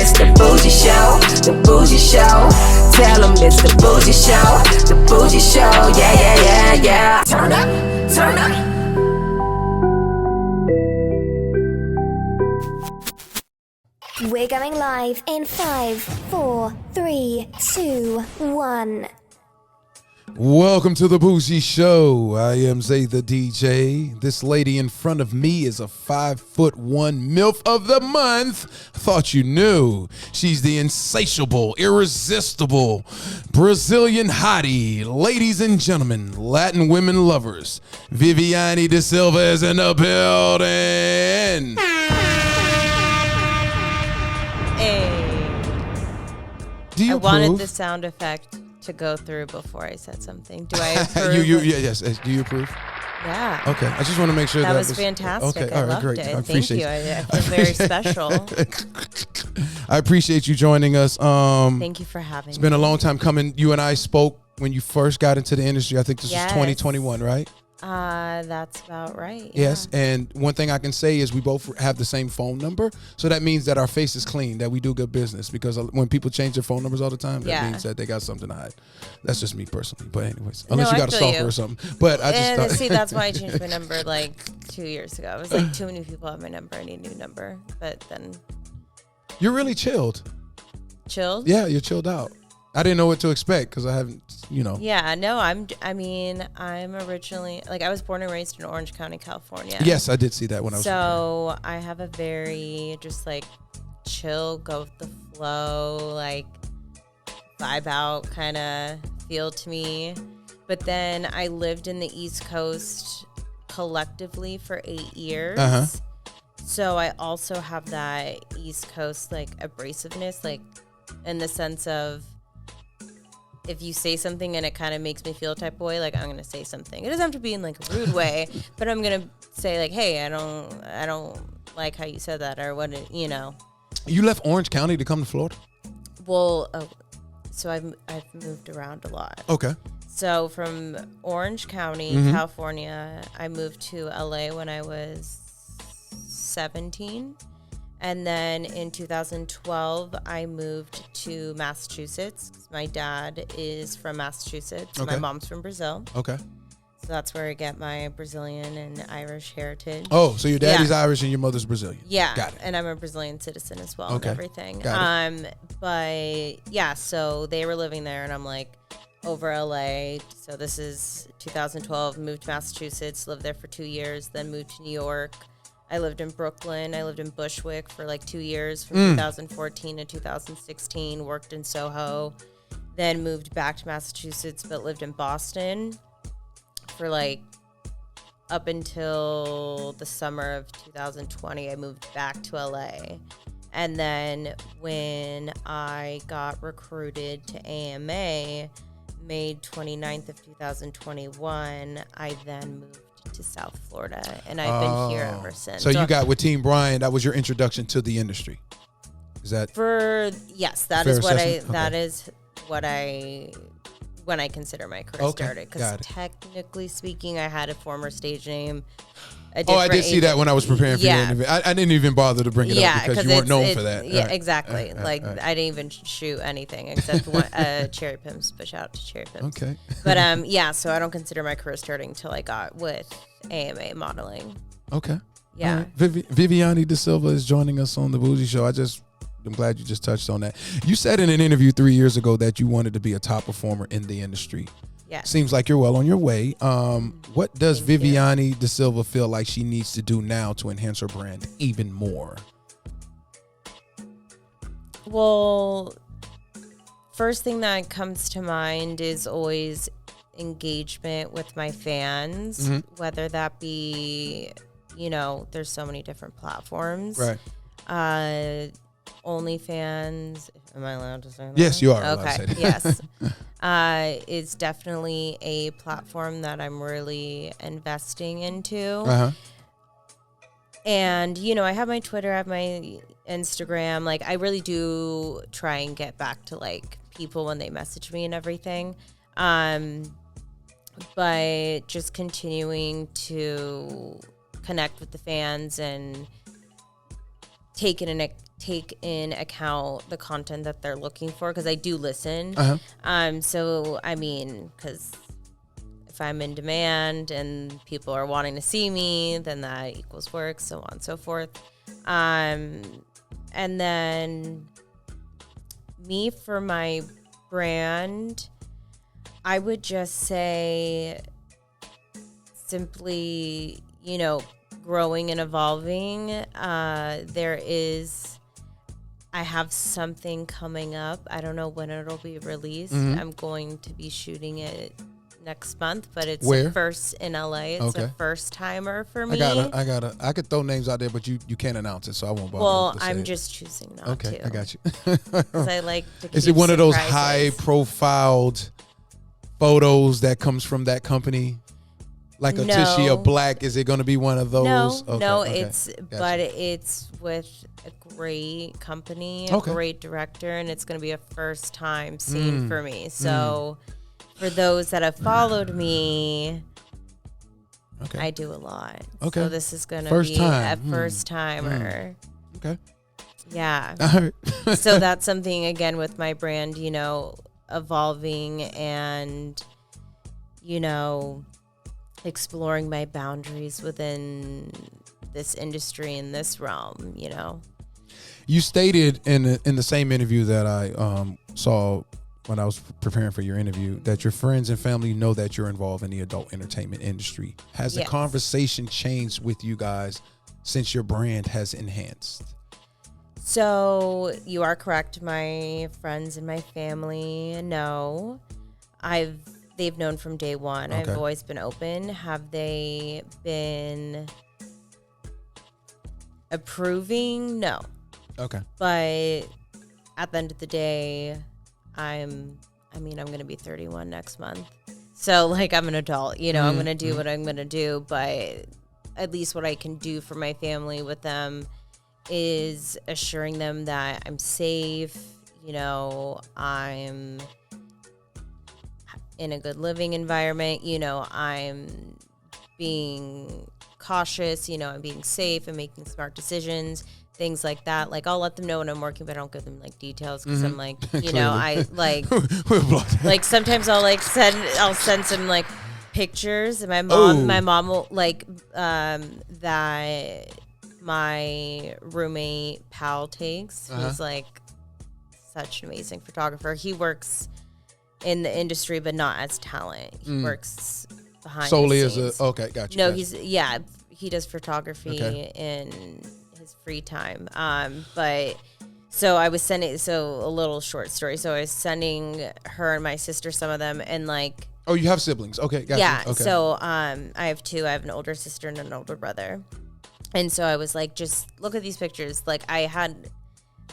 it's the Bougie Show, the Bougie Show. Tell them it's the Bougie Show, the Bougie Show. Yeah, yeah, yeah, yeah. Turn up, turn up. We're going live in 5, 4, 3, 2, 1. Welcome to the Bougie Show. I am Zay the DJ. This lady in front of me is a 5'1" MILF of the month. Thought you knew. She's the insatiable, irresistible Brazilian hottie. Ladies and gentlemen, Latin women lovers, Vivianne DeSilva is in the building. Hey. Do you I approve? wanted the sound effect to go through before I said something. Do I approve? Yes. Do you approve? Yeah. Okay. I just want to make sure that was fantastic. Okay. I All right. loved Great. it. I Thank appreciate you. I feel very special. I appreciate you joining us. Thank you for having me. It's been a long time coming. You and I spoke when you first got into the industry. I think this was Yes. 2021, right? That's about right. Yes. Yeah. And one thing I can say is we both have the same phone number. So that means that our face is clean, that we do good business. Because when people change their phone numbers all the time, that means that they got something to hide. That's just me personally. But anyways, unless you got a stalker or something. But I just see, that's why I changed my number like 2 years ago. I was like, too many people have my number. I need a new number. But then. You're really chilled. Chilled? Yeah, you're chilled out. I didn't know what to expect because I haven't, Yeah, no, I'm originally, I was born and raised in Orange County, California. Yes, I did see that when I was. So I have a very just chill, go with the flow, vibe out kind of feel to me. But then I lived in the East Coast collectively for 8 years. Uh-huh. So I also have that East Coast abrasiveness, in the sense of, if you say something and it kind of makes me feel a type of way, I'm going to say something. It doesn't have to be in a rude way, but I'm going to say hey, I don't like how you said that, or what, You left Orange County to come to Florida? Well, so I've moved around a lot. Okay. So from Orange County, California, I moved to LA when I was 17. And then in 2012, I moved to Massachusetts. My dad is from Massachusetts. Okay. My mom's from Brazil. Okay. So that's where I get my Brazilian and Irish heritage. Oh, so your daddy's Irish and your mother's Brazilian. Yeah. Got it. And I'm a Brazilian citizen as well Okay. and everything. Got it. But yeah, so they were living there and I'm over LA. So this is 2012, moved to Massachusetts, lived there for 2 years, then moved to New York. I lived in Brooklyn. I lived in Bushwick for 2 years from 2014 to 2016, worked in Soho, then moved back to Massachusetts, but lived in Boston for up until the summer of 2020. I moved back to LA. And then when I got recruited to AMA, May 29th of 2021, I then moved to South Florida, and I've been here ever since. So you got with Team Brian, that was your introduction to the industry. Is that yes, that is what I when I consider my career started, because technically speaking, I had a former stage name. I did see that when I was preparing for your interview. I didn't even bother to bring it up because you weren't known for that. Yeah, exactly. I didn't even shoot anything except Cherry Pimps, but shout out to Cherry Pimps. Okay. But so I don't consider my career starting until I got with AMA modeling. Okay. Yeah. Right. Vivianne DeSilva is joining us on the Bougie Show. I'm glad you just touched on that. You said in an interview 3 years ago that you wanted to be a top performer in the industry. Yeah. Seems like you're well on your way. What does Vivianne DeSilva feel like she needs to do now to enhance her brand even more? Well, first thing that comes to mind is always engagement with my fans, whether that be, there's so many different platforms. Right. OnlyFans. Am I allowed to say that? Yes, you are. Okay. Yes. Is definitely a platform that I'm really investing into. Uh-huh. And, I have my Twitter, I have my Instagram. I really do try and get back to, people when they message me and everything. But just continuing to connect with the fans and taking take in account the content that they're looking for, because I do listen. So I mean, because if I'm in demand and people are wanting to see me, then that equals work, so on and so forth. And then me, for my brand, I would just say simply, you know, growing and evolving. I have something coming up. I don't know when it'll be released. I'm going to be shooting it next month, but it's Where? First in LA. It's a first timer for me. I could throw names out there, but you can't announce it, so I won't bother. Well, I'm just choosing not to. Okay, I got you. Because I like to keep Is it one of those surprises. high-profiled photos that comes from that company? Like a Tishia Black? Is it going to be one of those? No, okay. But it's with a great company, a great director, and it's going to be a first-time scene for me. So for those that have followed me, I do a lot. Okay. So this is going to be a first-timer. Okay. Yeah. All right. So that's something, again, with my brand, you know, evolving and, you know, exploring my boundaries within this industry in this realm, you know. You stated in the same interview that I saw when I was preparing for your interview that your friends and family know that you're involved in the adult entertainment industry. Has the conversation changed with you guys since your brand has enhanced? So you are correct. My friends and my family know. They've known from day one. Okay. I've always been open. Have they been approving? No. Okay. But at the end of the day, I'm going to be 31 next month. So, like, I'm an adult, you know, I'm going to do what I'm going to do. But at least what I can do for my family with them is assuring them that I'm safe, you know, I'm in a good living environment, you know, I'm being cautious, you know, I'm being safe and making smart decisions, things like that. Like, I'll let them know when I'm working, but I don't give them like details because I'm like, you know, I like sometimes I'll send some like pictures, and my mom will like that my roommate Pal takes, who's like such an amazing photographer. He works in the industry, but not as talent. He works behind solely the as scenes. okay, gotcha. No, gotcha. he does photography in his free time. But so I was sending, a little short story. So I was sending her and my sister some of them, and like, oh, you have siblings? Okay, gotcha. yeah. Okay. So I have two. I have an older sister and an older brother, and so I was like, just look at these pictures. Like, I had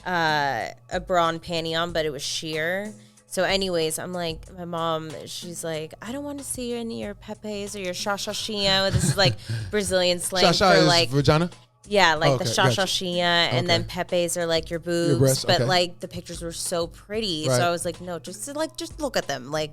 a bra and panty on, but it was sheer. So anyways, I'm like, my mom, she's like, I don't want to see you in your pepes or your shashashinha. This is like Brazilian slang Shasha for is like vagina? Yeah, like Okay, the gotcha. shashashinha, and then pepes are like your boobs. breasts, but okay. like the pictures were so pretty. Right. So I was like, no, just look at them. Like,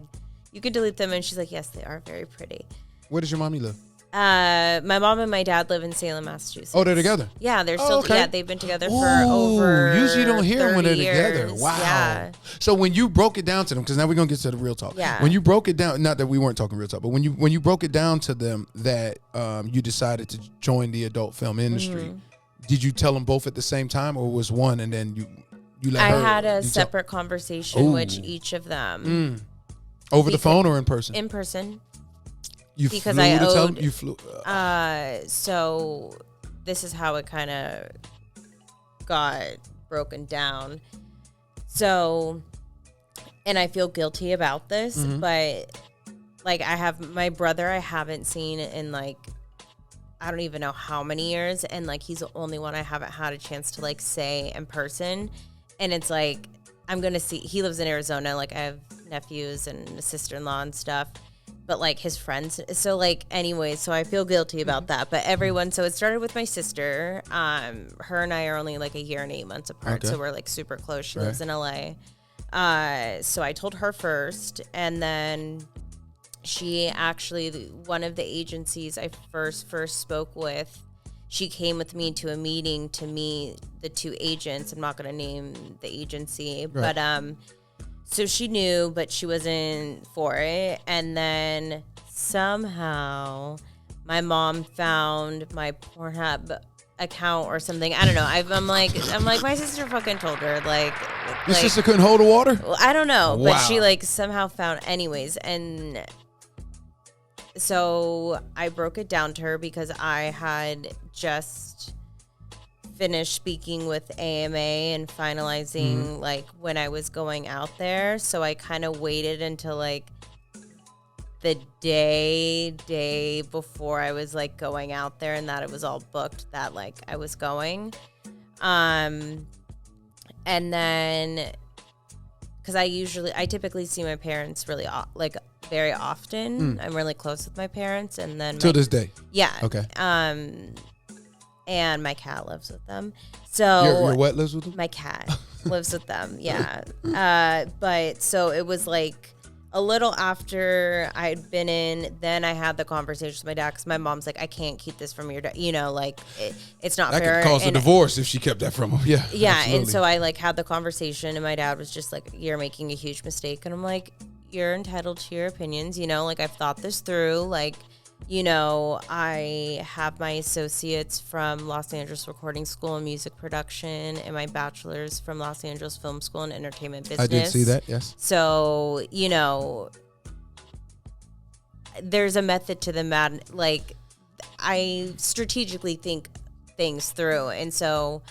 you can delete them. And she's like, yes, they are very pretty. Where does your mommy live? My mom and my dad live in Salem, Massachusetts. Oh, they're together? Yeah, they're still okay. Yeah, they've been together for over usually you don't hear them when they're 30 together. years. Wow. Yeah. So when you broke it down to them, because now we're gonna get to the real talk. Yeah. When you broke it down, not that we weren't talking real talk, but when you broke it down to them that you decided to join the adult film industry, did you tell them both at the same time, or was one and then you let her? I had a separate conversation with each of them. Over the phone or in person? In person. You because flew I to tell owed- them? You flew. So this is how it kind of got broken down. So, and I feel guilty about this, but like, I have my brother I haven't seen in like, I don't even know how many years. And like, he's the only one I haven't had a chance to like say in person. And it's like, I'm going to see, he lives in Arizona. Like, I have nephews and a sister-in-law and stuff. But like his friends, so like anyway, so I feel guilty about that. But everyone, so it started with my sister. Her and I are only like a year and 8 months apart, so we're like super close. She lives in LA. So I told her first, and then she actually, one of the agencies I first spoke with, she came with me to a meeting to meet the two agents. I'm not going to name the agency, Right. but so she knew, but she wasn't for it. And then somehow my mom found my Pornhub account or something. I don't know. I'm like, my sister fucking told her, Your sister couldn't hold the water? well, I don't know, Wow. but she like somehow found anyways. And so I broke it down to her because I had just finished speaking with AMA and finalizing like when I was going out there. So I kind of waited until like the day before I was like going out there, and that it was all booked that like I was going. And then because I typically see my parents really like very often. I'm really close with my parents, and then Till this day. yeah. Okay. And my cat lives with them. So Your what lives with them? my cat lives with them. Yeah. But so it was like a little after I'd been in, then I had the conversation with my dad because my mom's like, I can't keep this from your dad. You know, like it's not That fair. could cause a And- divorce if she kept that from him. Yeah. yeah. absolutely. And so I like had the conversation, and my dad was just like, you're making a huge mistake. And I'm like, you're entitled to your opinions. You know, like I've thought this through. Like, you know, I have my associates from Los Angeles Recording School in music production and my bachelor's from Los Angeles Film School in entertainment business. I did see that, yes. So, you know, there's a method to the mad. Like, I strategically think things through. And so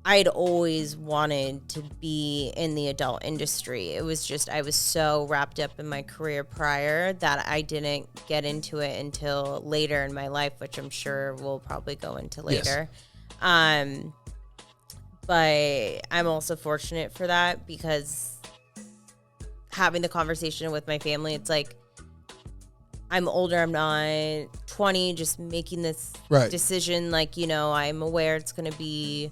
I'd always wanted to be in the adult industry. It was just, I was so wrapped up in my career prior that I didn't get into it until later in my life, which I'm sure we'll probably go into later. Yes. But I'm also fortunate for that because having the conversation with my family, it's like, I'm older, I'm not 20, just making this decision. Like, you know, I'm aware it's going to be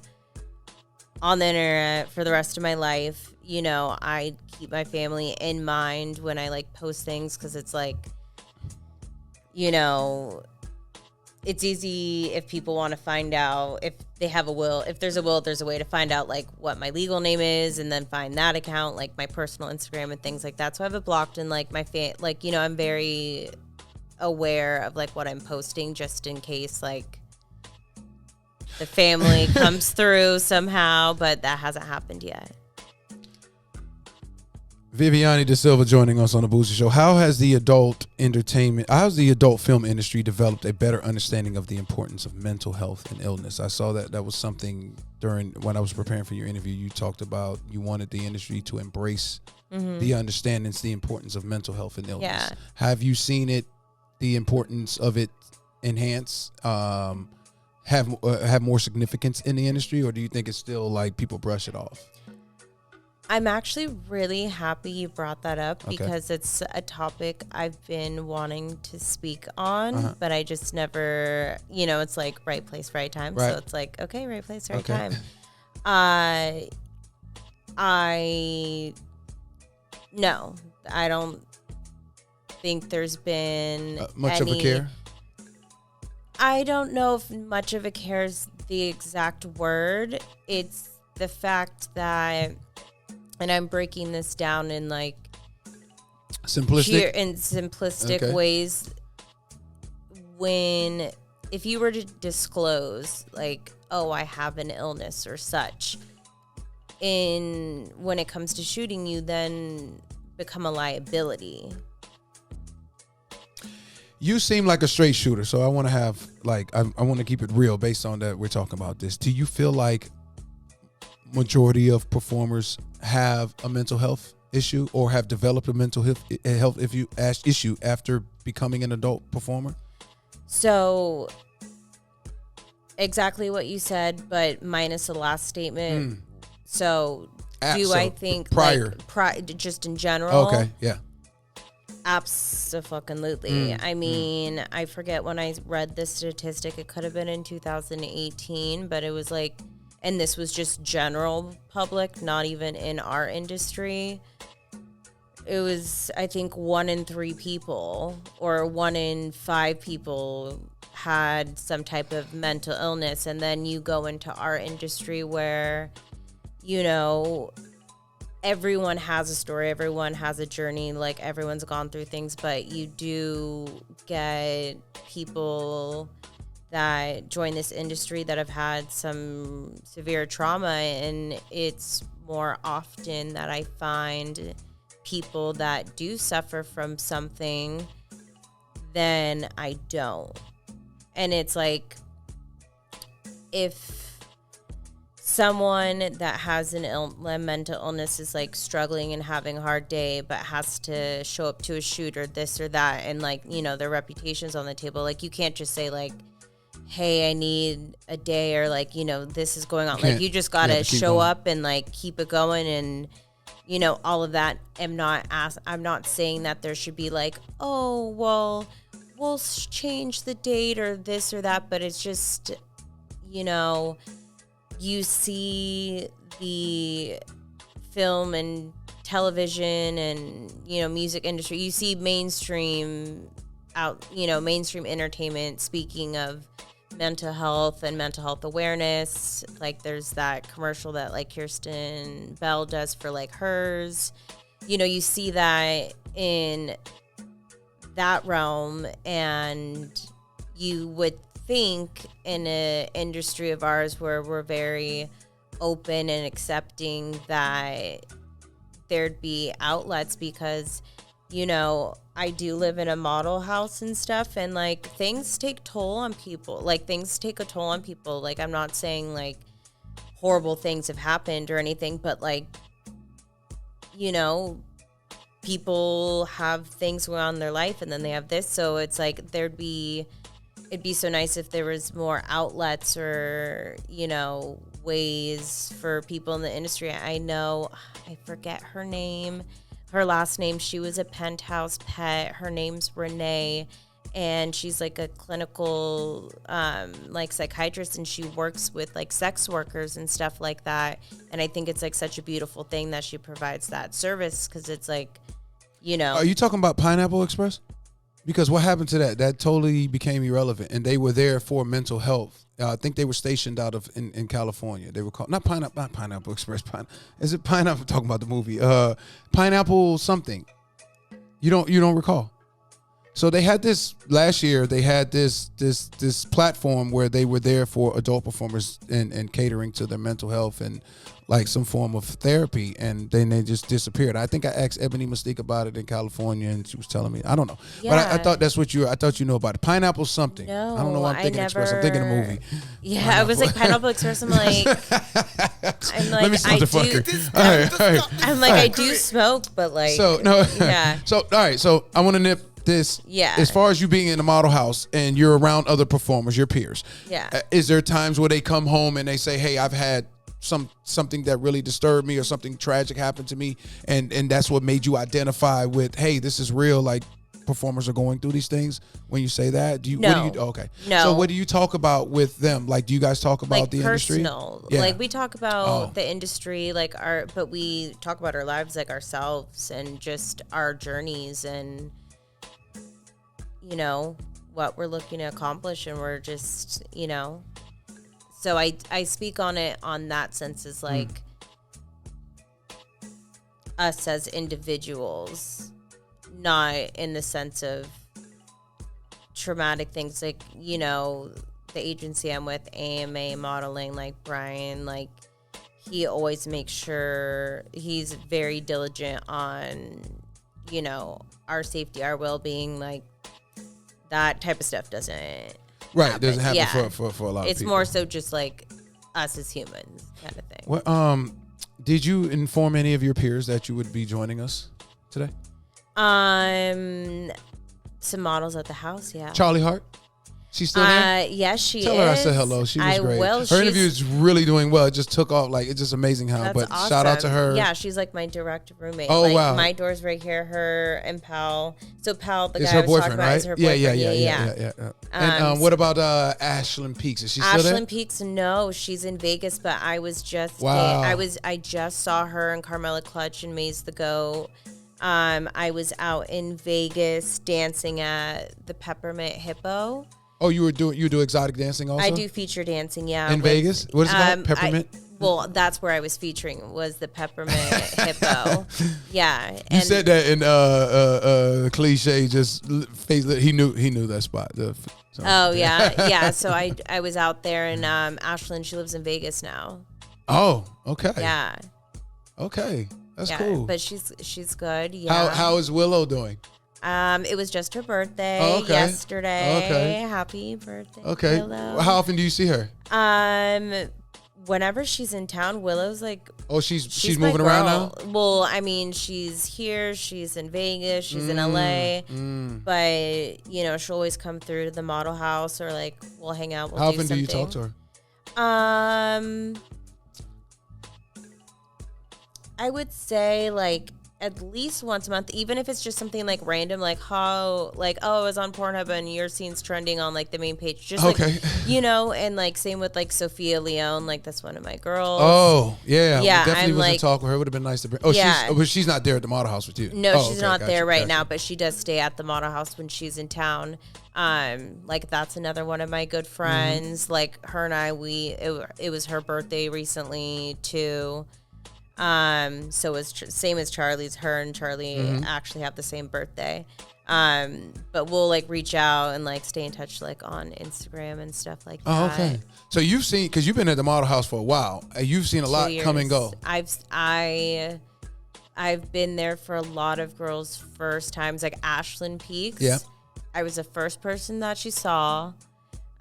on the internet for the rest of my life. You know, I keep my family in mind when I like post things because it's like, you know, it's easy if people want to find out if they have a will. If there's a will, there's a way to find out like what my legal name is and then find that account, like my personal Instagram and things like that. So I have it blocked, and like like, you know, I'm very aware of like what I'm posting just in case like the family comes through somehow, but that hasn't happened yet. Vivianne DeSilva joining us on the Bougie Show. How's the adult film industry developed a better understanding of the importance of mental health and illness? I saw that was something when I was preparing for your interview. You talked about you wanted the industry to embrace the understandings, the importance of mental health and illness. Yeah. Have you seen the importance of it enhance, have more significance in the industry, or do you think it's still like people brush it off? I'm actually really happy you brought that up because it's a topic I've been wanting to speak on, but I just never, you know, it's like right place, right time. Right. So it's like, okay, right place, right Okay. time. No, I don't think there's been much of a care. I don't know if much of a care is the exact word. It's the fact that, and I'm breaking this down in like simplistic ways. If you were to disclose like, oh, I have an illness or such, when it comes to shooting, you then become a liability. You seem like a straight shooter, so I want to have like I want to keep it real based on that we're talking about this. Do you feel like majority of performers have a mental health issue or have developed a mental health issue after becoming an adult performer? So exactly what you said, but minus the last statement. So I think prior, just in general? Okay, yeah. Absolutely. I mean, I forget when I read this statistic. It could have been in 2018, but it was like, and this was just general public, not even in our industry. It was, I think, 1 in 3 people or 1 in 5 people had some type of mental illness. And then you go into our industry where, you know, everyone has a story, everyone has a journey, like everyone's gone through things, but you do get people that join this industry that have had some severe trauma, and it's more often that I find people that do suffer from something than I don't. And it's like, if someone that has a mental illness is like struggling and having a hard day, but has to show up to a shoot or this or that, and like, you know, their reputation's on the table, like you can't just say like, hey, I need a day, or like, you know, this is going on. Like you just gotta show up and like keep it going, and you know, all of that. I'm not saying that there should be like, oh well, we'll change the date or this or that, but it's just, you know, you see the film and television and, you know, music industry, you see mainstream entertainment speaking of mental health and mental health awareness. Like there's that commercial that like Kirsten Bell does for like hers. You know, you see that in that realm, and you would think in an industry of ours where we're very open and accepting that there'd be outlets, because, you know, I do live in a model house and stuff, and like things take toll on people. Like things take a toll on people. Like I'm not saying like horrible things have happened or anything, but like, you know, people have things going on in their life, and then they have this. So it's like it'd be so nice if there was more outlets or, you know, ways for people in the industry. I know, I forget her name, her last name. She was a Penthouse pet. Her name's Renee, and she's like a clinical like psychiatrist, and she works with like sex workers and stuff like that. And I think it's like such a beautiful thing that she provides that service, because it's like, you know. Are you talking about Pineapple Express? Because what happened to that? That totally became irrelevant, and they were there for mental health. I think they were stationed out of in California. They were called not Pineapple Express. Is it Pineapple? I'm talking about the movie. Pineapple something. You don't recall? So they had this last year. They had this platform where they were there for adult performers and catering to their mental health and like some form of therapy, and then they just disappeared. I think I asked Ebony Mystique about it in California, and she was telling me, I don't know. Yeah. But I thought that's what I thought you know about it. Pineapple something. No, I don't know why I'm thinking Express. I'm thinking a movie. Yeah, Pineapple. I was like Pineapple Express. I'm like, let me stop the fucker. All right. I'm like, I do smoke, but like, so no, yeah. So all right, so I want to nip this. Yeah. As far as you being in the model house and you're around other performers, your peers. Yeah. Is there times where they come home and they say, hey, I've had something that really disturbed me, or something tragic happened to me, and that's what made you identify with, hey, this is real, like performers are going through these things? When you say that, okay. No. So what do you talk about with them? Like, do you guys talk about like the personal industry? Yeah. Like we talk about the industry, like but we talk about our lives, like ourselves, and just our journeys, and you know what we're looking to accomplish, and we're just, you know. So I speak on it on that sense, as like us as individuals, not in the sense of traumatic things. Like, you know, the agency I'm with, AMA Modeling, like Brian, like he always makes sure he's very diligent on, you know, our safety, our well-being, like that type of stuff doesn't happen. Doesn't happen for a lot of people. It's more so just like us as humans kind of thing. Well, did you inform any of your peers that you would be joining us today? Some models at the house, yeah. Charlie Hart? She's still there? Yes, she Tell is. her I said hello. She was great. Her interview is really doing well. It just took off. Like, it's just amazing how. That's but awesome. Shout out to her. Yeah, she's like my direct roommate. Oh, like, wow. My door's right here. Her and Pal. So Pal, the It's guy her I was boyfriend, talking about, right? is her boyfriend. Yeah. And what about Ashlyn Peaks? Is she still there? Ashlyn Peaks, no, she's in Vegas. But I was just, wow. I just saw her and Carmela Clutch and Maze the Goat. I was out in Vegas dancing at the Peppermint Hippo. Oh, you do exotic dancing also? I do feature dancing, yeah. In Vegas? What is it called? Peppermint? Well, that's where I was featuring, was the Peppermint Hippo. Yeah. You said that in cliche, just he knew that spot. Oh, yeah. Yeah, so I was out there, and Ashlyn, she lives in Vegas now. Oh, okay. Yeah. Okay. That's cool. But she's good, yeah. How is Willow doing? It was just her birthday yesterday. Okay. Happy birthday, okay. Willow. How often do you see her? Whenever she's in town, Willow's like... Oh, she's moving around now? Well, I mean, she's here, she's in Vegas, she's in LA, but, you know, she'll always come through to the model house, or like, we'll hang out, we'll How do often something. do you talk to her? I would say like at least once a month, even if it's just something like random, like I was on Pornhub and your scene's trending on like the main page, just like, you know, and like same with like Sophia Leone, like that's one of my girls. Oh yeah, yeah, we definitely I'm wasn't like, talk with her. Would have been nice to bring. Oh yeah, she's not there at the model house with you. No, she's not there right now, but she does stay at the model house when she's in town. Like that's another one of my good friends. Like her and I, it was her birthday recently too. So it's same as Charlie's. Her and Charlie actually have the same birthday. But we'll like reach out and like stay in touch like on Instagram and stuff like that. Oh, okay. So you've seen, because you've been at the model house for a while. You've seen a lot come and go. I've been there for a lot of girls' first times, like Ashlyn Peaks. Yeah. I was the first person that she saw.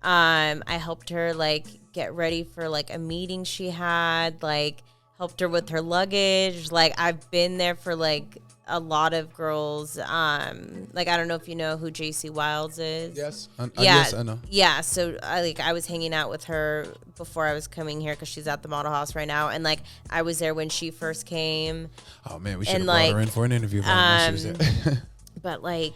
I helped her like get ready for like a meeting she had, like helped her with her luggage. Like I've been there for like a lot of girls. Like I don't know if you know who JC Wilds is. Yes. Yes, I know. Yeah, so I was hanging out with her before I was coming here because she's at the model house right now, and like I was there when she first came. Oh man, we should have brought her in for an interview. But like,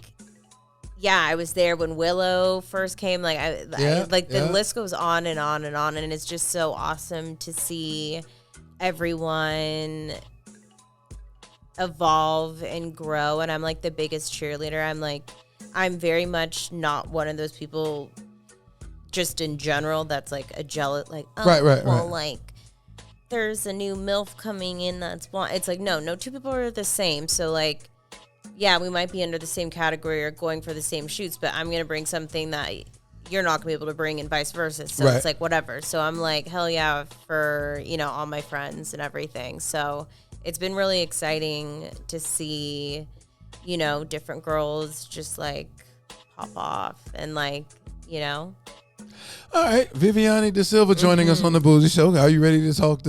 yeah, I was there when Willow first came. Like the list goes on and on and on, and it's just so awesome to see everyone evolve and grow. And I'm like the biggest cheerleader. I'm very much not one of those people just in general that's like a jealous, like, oh, right. Like there's a new MILF coming in that's blonde. It's like, no, two people are the same. So like, yeah, we might be under the same category or going for the same shoots, but I'm going to bring something that you're not gonna be able to bring, and vice versa. So it's like whatever. So I'm like, hell yeah, for, you know, all my friends and everything. So it's been really exciting to see, you know, different girls just like pop off and like, you know. All right, Vivianne DeSilva joining us on the Bougie Show. Are you ready to talk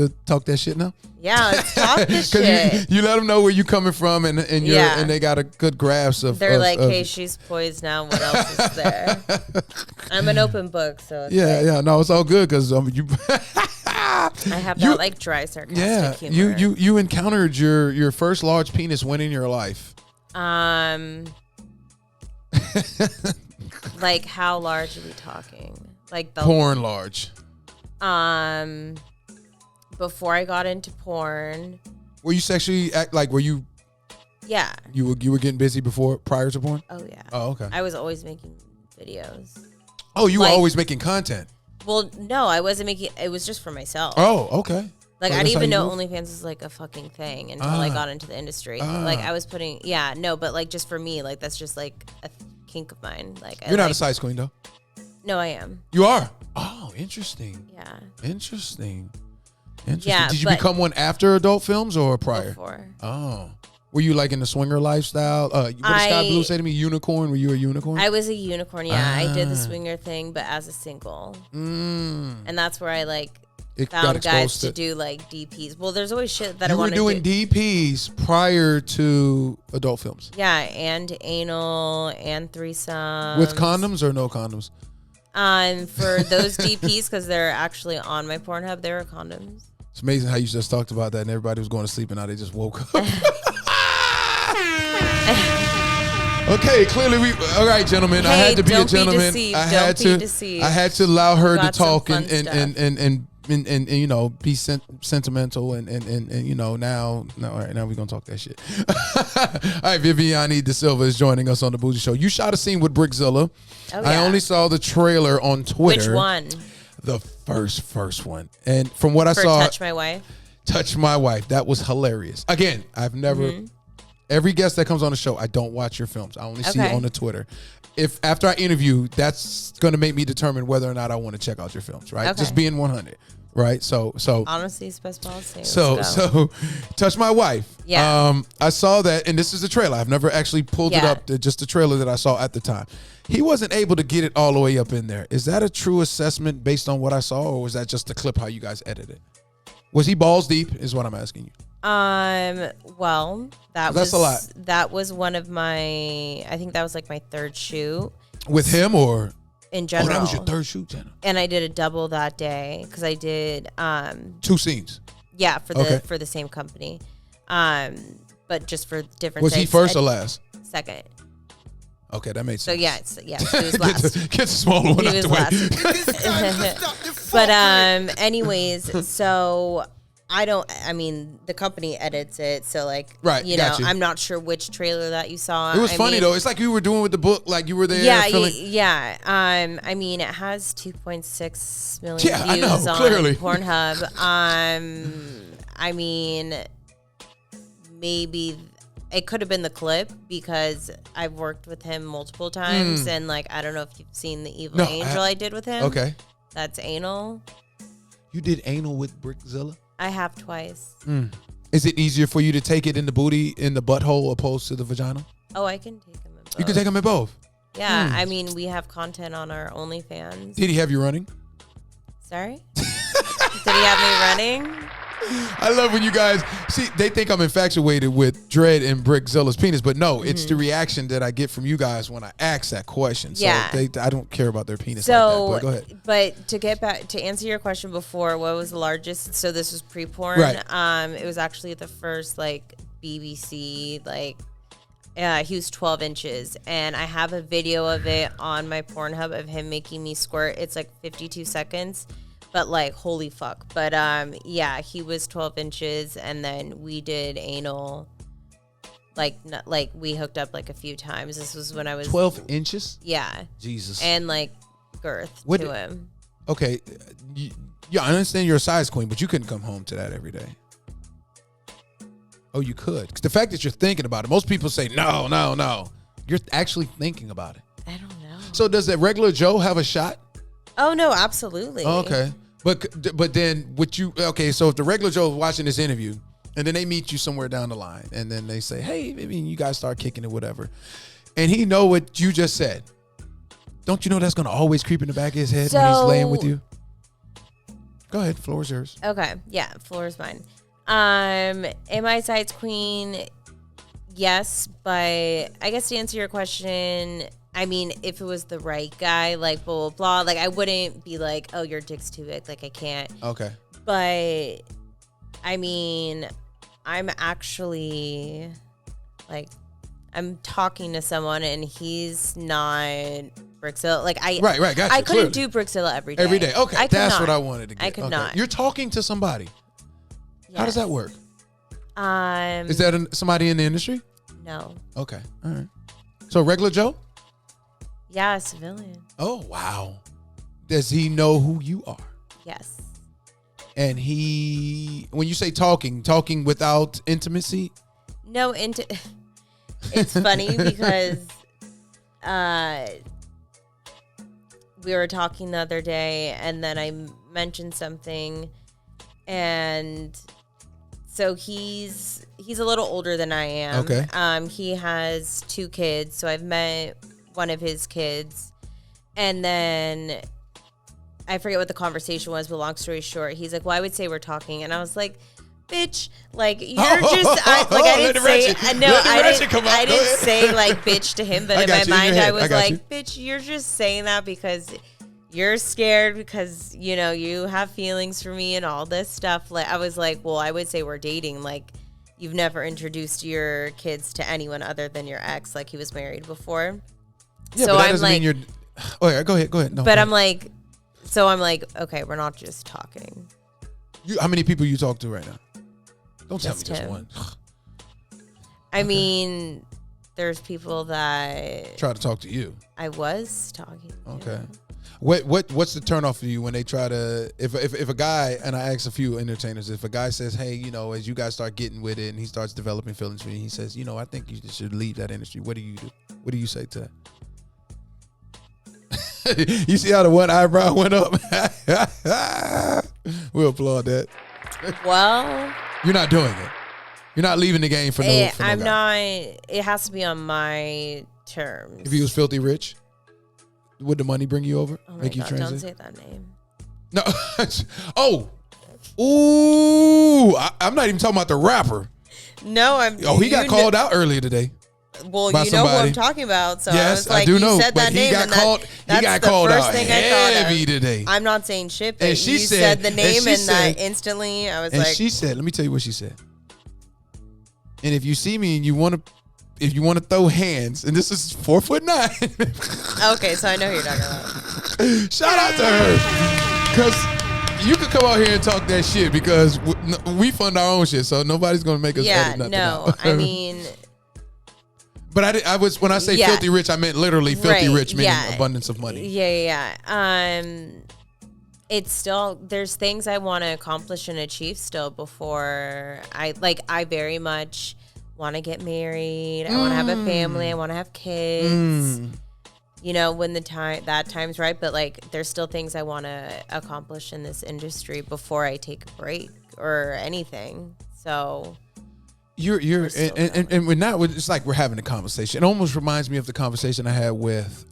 that shit now? Yeah, let's talk this shit. You let them know where you coming from, and they got a good grasp of. They're like, hey, she's poised now. What else is there? I'm an open book, so it's no, it's all good because you. I have that like dry sarcastic humor. You encountered your first large penis when in your life? Like how large are we talking? Like the porn large. Before I got into porn. Were you sexually were you? Yeah. You were getting busy prior to porn? Oh yeah. Oh okay. I was always making videos. Oh, you were always making content. Well, no, I wasn't making. It was just for myself. Oh, okay. Like I didn't even know OnlyFans was like a fucking thing until I got into the industry. Like I was putting, but like just for me, like that's just like a kink of mine. Like you're not a size queen though. No, I am. You are. Oh, interesting. Yeah. Interesting. Yeah. Did you become one after adult films or prior? Before. Oh. Were you like in the swinger lifestyle? What did Scott Blue say to me? Unicorn? Were you a unicorn? I was a unicorn. Yeah, I did the swinger thing, but as a single. And that's where I found guys to do like DPs. Well, there's always shit that I want to do. You were doing DPs prior to adult films. Yeah, and anal and threesome. With condoms or no condoms? For those DPs, because they're actually on my Pornhub, there are condoms. It's amazing how you just talked about that and everybody was going to sleep and now they just woke up. Okay, clearly all right, gentlemen. Hey, I had to be a don't gentleman. Be deceived. I had to allow her to talk and and you know, be sentimental and you know, now all right, now we're gonna talk that shit. All right, Vivianne DeSilva is joining us on the Bougie Show. You shot a scene with Brickzilla. Oh, I yeah. only saw the trailer on Twitter. Which one? The first one. And from what I For saw, Touch My Wife. Touch My Wife. That was hilarious. Again, I've never every guest that comes on the show, I don't watch your films. I only see it on the Twitter. If after I interview, that's going to make me determine whether or not I want to check out your films, right? Okay. Just being 100, right? So Honestly, it's best policy. so Touch My Wife. Yeah. I saw that, and this is the trailer. I've never actually pulled it Yeah. up. Just the trailer that I saw at the time. He wasn't able to get it all the way up in there. Is that a true assessment based on what I saw, or was that just the clip how you guys edited it? Was he balls deep? Is what I'm asking you. Well, That's a lot. That was one of my. I think that was like my third shoot With him or? in Oh, general. that was your third shoot, Jenna. And I did a double that day because I did. 2 scenes. Yeah, for the same company. But just for different. Was he sites. first or last? Second. Okay, that makes So sense. yeah, he was last. Get the smaller one He out was the way. last. But anyways, so I mean, the company edits it, so like, Right, you know, got you. I'm not sure which trailer that you saw. It was funny though. It's like you were doing with the book, like you were there. Yeah, feeling, yeah. I mean, it has 2.6 million Yeah, I views know, on clearly. Pornhub. I mean, maybe it could have been the clip because I've worked with him multiple times, and like, I don't know if you've seen the Evil No, Angel I did with him. Okay. That's anal. You did anal with Brickzilla? I have twice. Is it easier for you to take it in the booty, in the butthole, opposed to the vagina? Oh, I can take him in both. You can take them in both. Yeah, I mean, we have content on our OnlyFans. Did he have you running? Sorry? Did he have me running? I love when you guys see, they think I'm infatuated with Dread and Brickzilla's penis, but no, it's the reaction that I get from you guys when I ask that question. So Yeah. I don't care about their penis So, like that, but go ahead. but to get back to answer your question before, what was the largest? So this was pre-porn. Right. It was actually the first like BBC like. He was 12 inches, and I have a video of it on my Pornhub of him making me squirt. It's like 52 seconds, but like holy fuck. But yeah, he was 12 inches, and then we did anal. Like we hooked up like a few times. This was when I was 12 inches? Yeah, Jesus. and like girth What to did- him. Okay, yeah, I understand you're a size queen, but you couldn't come home to that every day. Oh, you could. 'Cause the fact that you're thinking about it, most people say, no. You're actually thinking about it. I don't know. So does that regular Joe have a shot? Oh no, absolutely. Okay. But then so if the regular Joe is watching this interview and then they meet you somewhere down the line and then they say, hey, I mean, you guys start kicking it, whatever. And he know what you just said. Don't you know that's going to always creep in the back of his head when he's laying with you? Go ahead. Floor is yours. Okay, yeah, floor is mine. Am I a size queen? Yes, but I guess to answer your question, I mean, if it was the right guy, like blah, blah, blah, like I wouldn't be like, oh, your dick's too big, like I can't. Okay. But, I mean, I'm actually, like, I'm talking to someone and he's not Brickzilla. Like, Right, gotcha. I couldn't clearly. do Brickzilla every day. Every day. Okay, I could that's not. what I wanted to get. I could Okay. not. You're talking to somebody. How does that work? Is that somebody in the industry? No. Okay. All right. So regular Joe? Yeah, a civilian. Oh, wow. Does he know who you are? Yes. And when you say talking without intimacy? No, it's funny because we were talking the other day and then I mentioned something, and so he's a little older than I am. Okay. He has 2 kids, so I've met one of his kids, and then I forget what the conversation was, but long story short, he's like, well, I would say we're talking, and I was like, bitch, like you're I didn't say like bitch to him, but I in got my you in your mind head. I was I got like, you. bitch, you're just saying that because you're scared because you know you have feelings for me and all this stuff. Like I was like, well, I would say we're dating. Like you've never introduced your kids to anyone other than your ex. Like he was married before. Yeah, so but that I'm doesn't like, mean you're. Oh yeah, go ahead. No, but I'm like, So I'm like, okay, we're not just talking. How many people you talk to right now? Don't Just tell me him. just one. I mean, there's people that Try to talk to you. I was talking to. Okay. What's the turnoff for you when they try to if a guy, and I ask a few entertainers, if a guy says, hey, you know, as you guys start getting with it and he starts developing feelings for you, he says, you know, I think you should leave that industry. What do you do? What do you say to that? You see how the one eyebrow went up? We'll applaud that. Well, You're not doing it. You're not leaving the game for no guy. I'm not. It has to be on my terms. If he was filthy rich, would the money bring you over? Oh my Make you God, transit? don't say that name. No. Ooh. I'm not even talking about the rapper. No, I'm. Oh, he got called out earlier today. Well, by you know who somebody. I'm talking about. So Yes, I was like, I do you know. said But that he name got and called. that's He got the called first out thing I thought heavy of. today. I'm not saying shit, but And she you said- said the and name she and said- instantly I was And like, she said, "Let me tell you what she said. And if you see me and you want to throw hands, and this is 4'9", okay, so I know who you're talking about. shout out to her, because you could come out here and talk that shit because we fund our own shit, so nobody's gonna make us Yeah, edit nothing no, out. I mean, But I was when I say Yeah. filthy rich, I meant literally filthy Right, rich, meaning yeah. abundance of money. yeah. It's still, there's things I want to accomplish and achieve still before I very much want to get married. I want to have a family. I want to have kids. You know, when that time's right. But like, there's still things I want to accomplish in this industry before I take a break or anything. So You're still and we're not. It's like we're having a conversation. It almost reminds me of the conversation I had with,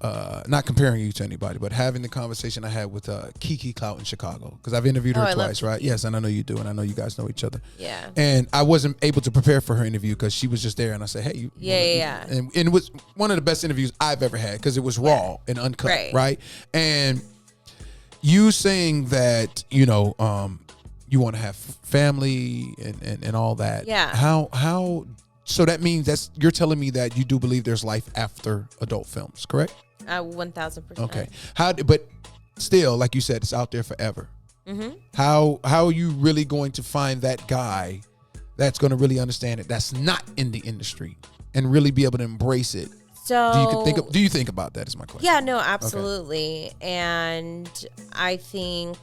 not comparing you to anybody, but having the conversation I had with Kiki Clout in Chicago, because I've interviewed her I love twice, right? Yes, and I know you do, and I know you guys know each other. yeah. And I wasn't able to prepare for her interview because she was just there, and I said, "Hey, you." Yeah. And it was one of the best interviews I've ever had because it was raw and uncut, right? And you saying that, you know, you want to have family and all that. Yeah. How? So that means you're telling me that you do believe there's life after adult films, correct? 1,000%. Okay. But still, like you said, it's out there forever. Mm-hmm. How are you really going to find that guy that's going to really understand it, that's not in the industry, and really be able to embrace it? So Do you think about that? Is my question. Yeah, no, absolutely. And I think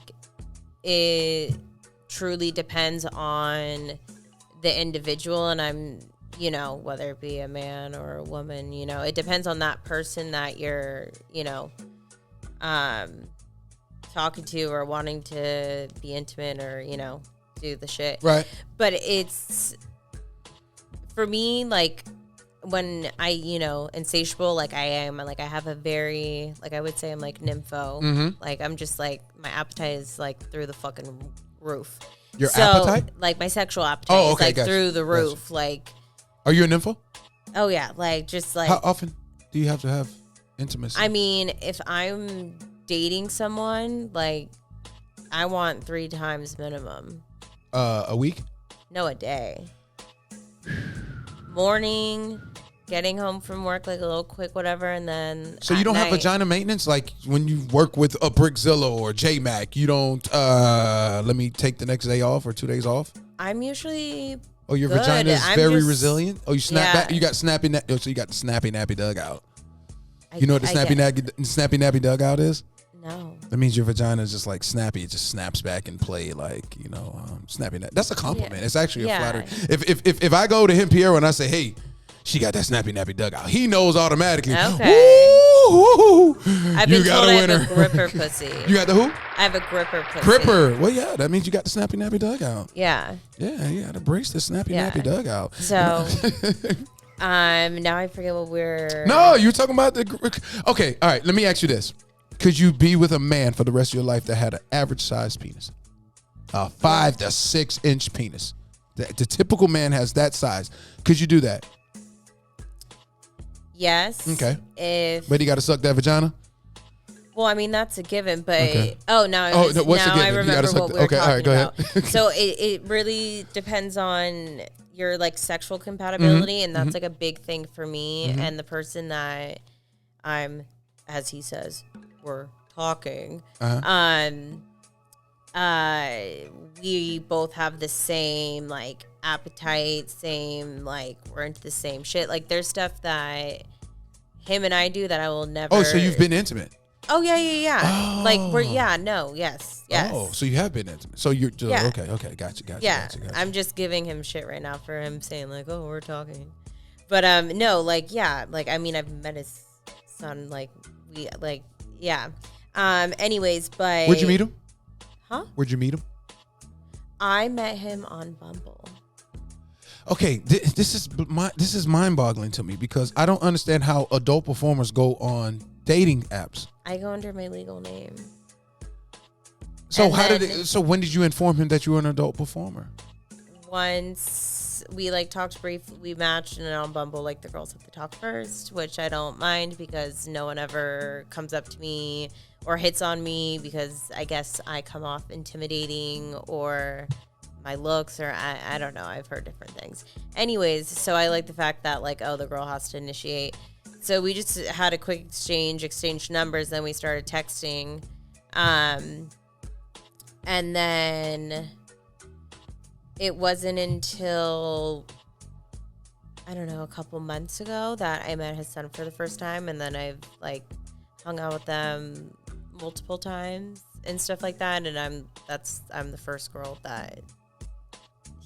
it truly depends on the individual, and I'm, you know, whether it be a man or a woman, you know, it depends on that person that you're, you know, talking to or wanting to be intimate or, you know, do the shit. Right. But it's, for me, like, when I, you know, insatiable, like I am, like I have a very, like I would say I'm like nympho. Mm-hmm. Like I'm just like, my appetite is like through the fucking roof. Your appetite? Like my sexual appetite Oh, is okay, like gotcha, through the roof. gotcha. Like, Are you a nympho? oh yeah, like just like, How often do you have to have intimacy? I mean, if I'm dating someone, like I want 3 times minimum. A week? No, a day. Morning, getting home from work, like a little quick whatever, and then So you don't have vagina maintenance? Like when you work with a Brickzilla or J-Mac, you don't, let me take the next day off or 2 days off? I'm usually Oh, your good. vagina is I'm very just- resilient? Oh, you snap Yeah. back? You got snappy, so you got the snappy nappy dugout. I- You know what the I snappy get- nappy dugout is? No. That means your vagina is just like snappy. It just snaps back and play like, you know, snappy. That's a compliment. Yeah. It's actually a Yeah. flattery. If I go to him, Pierre, and I say, hey, she got that snappy nappy dugout, he knows automatically. Okay. Ooh, I've you been got told a I have winner. a gripper pussy. You got the who? I have a gripper pussy. Gripper. Well, yeah, that means you got the snappy nappy dugout. Yeah. Yeah, you got to brace the snappy Yeah. nappy dugout. So, now I forget what we're. No, you're talking about the. Okay, all right. Let me ask you this: could you be with a man for the rest of your life that had an average sized penis, a 5 to 6 inch penis? The typical man has that size. Could you do that? Yes. Okay. If But he got to suck that vagina. well, I mean that's a given, but Okay. oh no, Oh, no, what's a now I given? You gotta remember suck what the- we were okay, all right, talking go ahead. about. So it really depends on your like sexual compatibility, and that's like a big thing for me. And the person that I'm, as he says, we're talking. Uh-huh. We both have the same like appetite, same like we're into the same shit. Like there's stuff that him and I do that I will never. Oh, so you've been intimate? Oh yeah. Oh. Like yes. Oh, so you have been intimate. So you're just, Yeah. okay, gotcha. Yeah, Gotcha. I'm just giving him shit right now for him saying like, oh, we're talking. But no, like yeah, like I mean I've met his son, like we like yeah. Anyways, but Where'd you meet him? Huh? Where'd you meet him? I met him on Bumble. Okay, this is mind-boggling to me because I don't understand how adult performers go on dating apps. I go under my legal name. So so when did you inform him that you were an adult performer? Once we like talked briefly, we matched, and then on Bumble, like the girls have to talk first, which I don't mind because no one ever comes up to me or hits on me because I guess I come off intimidating or my looks or I don't know. I've heard different things. Anyways, so I like the fact that like, oh, the girl has to initiate. So we just had a quick exchange numbers, then we started texting. And then it wasn't until, I don't know, a couple months ago that I met his son for the first time. And then I've like hung out with them multiple times and stuff like that. And I'm the first girl that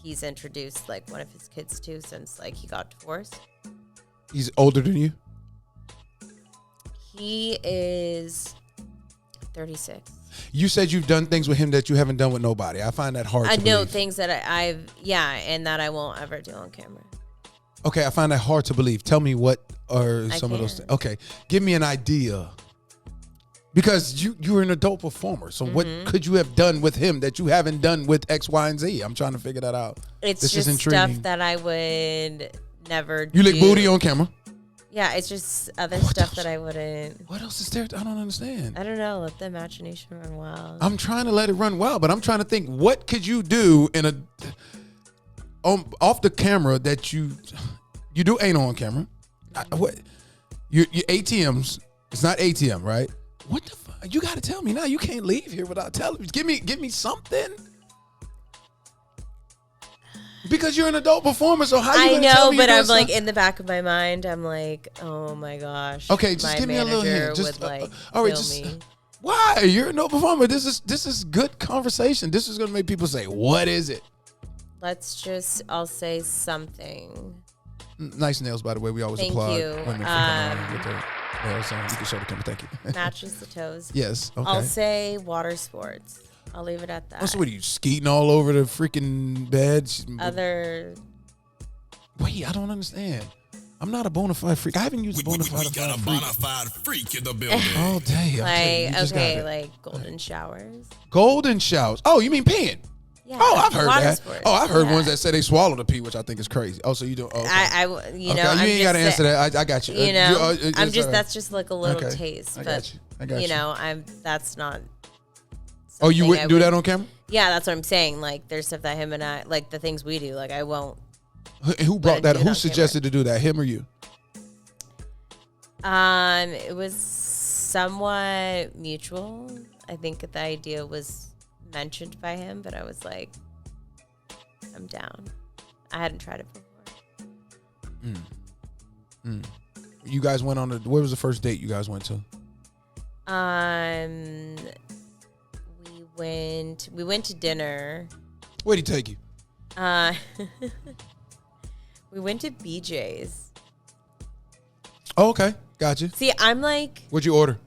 he's introduced like one of his kids to since like he got divorced. He's older than you? He is 36. You said you've done things with him that you haven't done with nobody. I find that hard to know believe. things that and that I won't ever do on camera. Okay, I find that hard to believe. Tell me what are some of those things. can. Okay, give me an idea. Because you're an adult performer. So what could you have done with him that you haven't done with X, Y, and Z? I'm trying to figure that out. It's this just is intriguing. stuff that I would never do. You lick booty on camera? Yeah, it's just other stuff that I wouldn't. What else is there? I don't understand. I don't know. Let the imagination run wild. I'm trying to let it run wild, but I'm trying to think, what could you do off the camera that you do anal on camera? What? Your ATMs, it's not ATM, right? What the fuck? You got to tell me now. You can't leave here without telling me. Give me something. Because you're an adult performer, so how you gonna tell me? I know, but I'm like in the back of my mind, I'm like, oh my gosh. Okay, just give me a little hint. Just would, like, all right, kill just me. why? You're an adult performer. This is good conversation. This is gonna make people say, "What is it?" I'll say something. Nice nails, by the way. We always Thank applaud you. women for coming on with their nails on. You can show the camera. Thank you. Matches the toes. Yes. Okay. I'll say water sports. I'll leave it at that. So what are you skeeting all over the freaking bed? Wait, I don't understand. I'm not a bona fide freak. I haven't used a bona fide freak. We got a bona fide freak in the building. Oh damn! Like golden showers. Golden showers. Oh, you mean peeing? Yeah. Oh, I've heard water that. sports. Oh, I've heard ones that say they swallow the pee, which I think is crazy. Oh, so you do? Oh, okay. You know, okay. You ain't got to answer that. I got you. You know, that's just like a little okay. taste. I But got you. I got you. know, that's not. Oh, you wouldn't do that on camera? Yeah, that's what I'm saying. Like, there's stuff that him and I, like the things we do, like I won't. Who brought that? do it Who on suggested to do that? Him or you? It was somewhat mutual. I think the idea was mentioned by him, but I was like, I'm down. I hadn't tried it before. You guys went on where was the first date you guys went to? We went to dinner. Where'd he take you? We went to BJ's. Oh, okay. Gotcha. See, I'm like, What'd you order?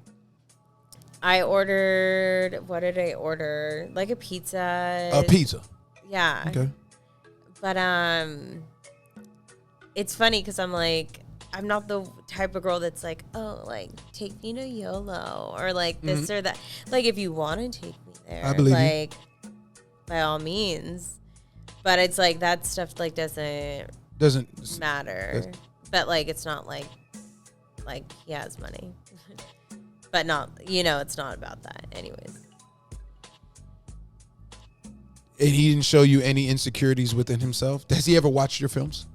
I ordered, what did I order? Like a pizza. A pizza. Yeah. Okay. But it's funny because I'm like, I'm not the type of girl that's like, oh, like, take me to YOLO or like this or that. Like, if you want to take me there, I believe like, by all means. But it's like that stuff like doesn't matter. But like, it's not like he has money. But not, it's not about that anyways. And he didn't show you any insecurities within himself? Has he ever watched your films?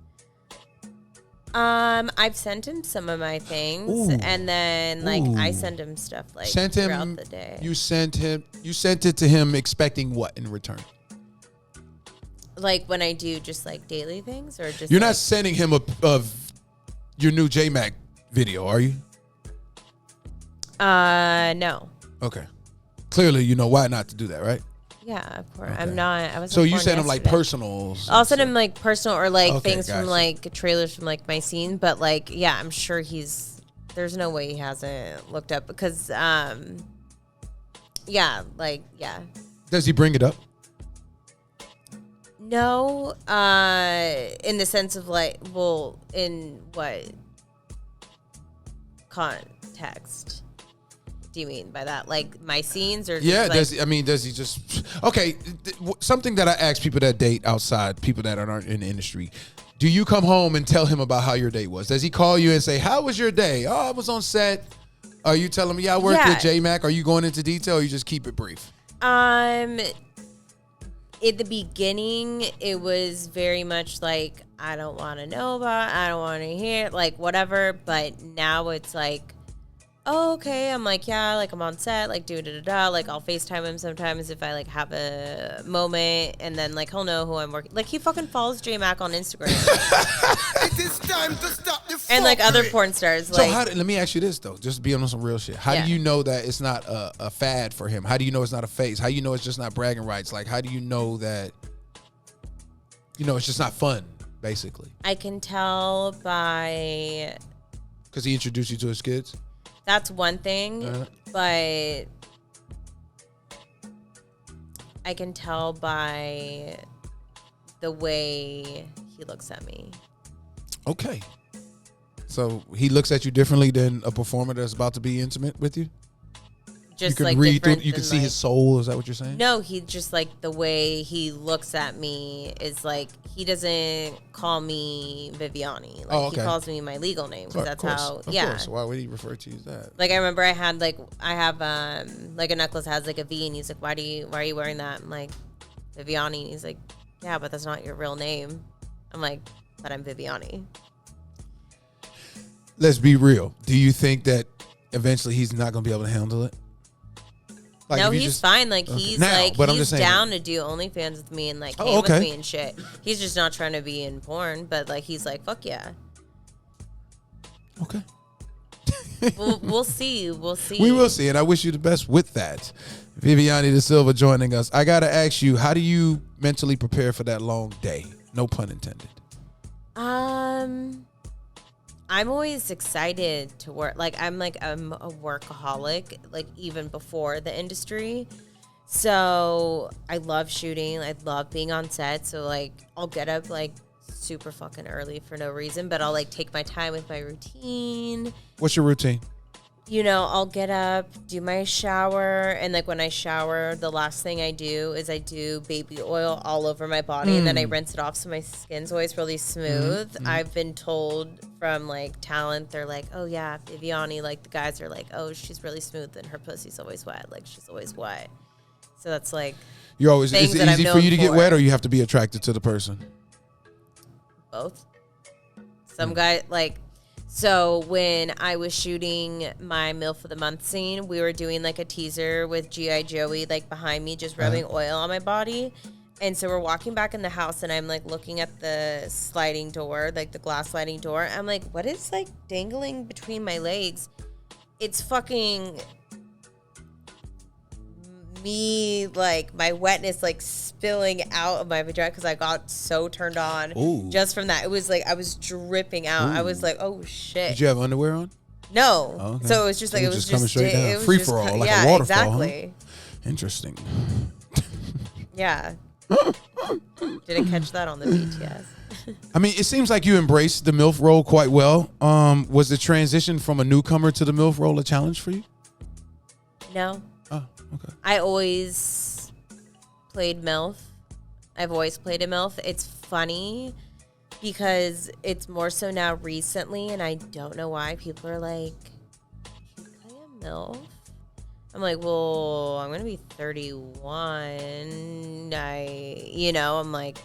I've sent him some of my things, Ooh. and then like I Ooh. send him stuff like Sent throughout him. the day. You sent it to him expecting what in return? Like when I do just like daily things, or just You're like, not sending him of your new J-Mac video, are you? no. Okay. Clearly, you know why not to do that, right? Yeah, of course. Okay. I'm not. I was. So you send him like personals. I'll send him like personal or like Okay, things from gotcha. like trailers from like my scene, but like yeah, I'm sure there's no way he hasn't looked up because yeah, like yeah. Does he bring it up? No, in the sense of like, well, in what context do you mean by that? Like my scenes or just Yeah, like, does he just okay? Something that I ask people that date outside, people that aren't in the industry. Do you come home and tell him about how your day was? Does he call you and say, "How was your day?" "Oh, I was on set." Are you telling me, "Yeah, I worked with J-Mac"? Are you going into detail, or you just keep it brief? In the beginning, it was very much like, I don't want to know about, I don't want to hear, like whatever. But now it's like, oh, okay. I'm like, yeah, like I'm on set, like da-da-da-da. Like I'll FaceTime him sometimes if I like have a moment, and then like he'll know who I'm working. Like he fucking follows J-Mac on Instagram. It is time to stop the And like other fuckery. porn stars. So Like, let me ask you this though, just be on some real shit. How Yeah. do you know that it's not a fad for him? How do you know it's not a phase? How do you know it's just not bragging rights? Like how do you know that it's just not fun, basically? I can tell by, Because he introduced you to his kids. that's one thing, but I can tell by the way he looks at me. Okay. So he looks at you differently than a performer that's about to be intimate with you? Just You can like read through, different you can than, see like, his soul. Is that what you're saying? No, he just like the way he looks at me is like he doesn't call me Vivianne. Like Oh, okay. he calls me my legal name because that's how. Of Yeah. course. Why would he refer to you as that? Like I remember I have like a necklace that has like a V, and he's like, why are you wearing that? I'm like, Vivianne. And he's like, yeah, but that's not your real name. I'm like, but I'm Vivianne. Let's be real. Do you think that eventually he's not going to be able to handle it? Like, No, if you he's just- fine. Like Okay. he's Now, like but I'm he's just saying- down to do OnlyFans with me and like Oh, came okay. with me and shit. He's just not trying to be in porn, but like he's like, fuck yeah. Okay. We'll see. We'll see. We will see, and I wish you the best with that. Vivianne DeSilva joining us. I got to ask you, how do you mentally prepare for that long day? No pun intended. I'm always excited to work. Like I'm a workaholic, like even before the industry. So I love shooting. I love being on set. So like I'll get up like super fucking early for no reason, but I'll like take my time with my routine. What's your routine? You know, I'll get up, do my shower, and like when I shower, the last thing I do is I do baby oil all over my body, and then I rinse it off so my skin's always really smooth. I've been told from like talent, they're like, oh yeah, Vivianne, like the guys are like, oh, she's really smooth and her pussy's always wet, like she's always wet. So that's like You're always. things Is it that I'm easy for known you to get for. wet, or you have to be attracted to the person? both. Some guy like. So when I was shooting my MILF of the Month scene, we were doing like a teaser with G.I. Joey like behind me, just rubbing oil on my body. And so we're walking back in the house, and I'm like looking at the sliding door, like the glass sliding door. I'm like, what is like dangling between my legs? It's fucking me, like my wetness like spilling out of my vagina because I got so turned on. Ooh. Just from that. It was like I was dripping out. I was like, oh shit. Did you have underwear on? No. Oh, okay. So it was just like So it was just coming straight down. it was Free just for all, co- like a yeah, waterfall, huh? exactly. Interesting. Yeah. Didn't catch that on the BTS. I mean, it seems like you embraced the MILF role quite well. Was the transition from a newcomer to the MILF role a challenge for you? No. Oh, okay. I always played MILF. I've always played a MILF. It's funny because it's more so now recently, and I don't know why people are like, you play a MILF? I'm like, well, I'm going to be 31. I'm like,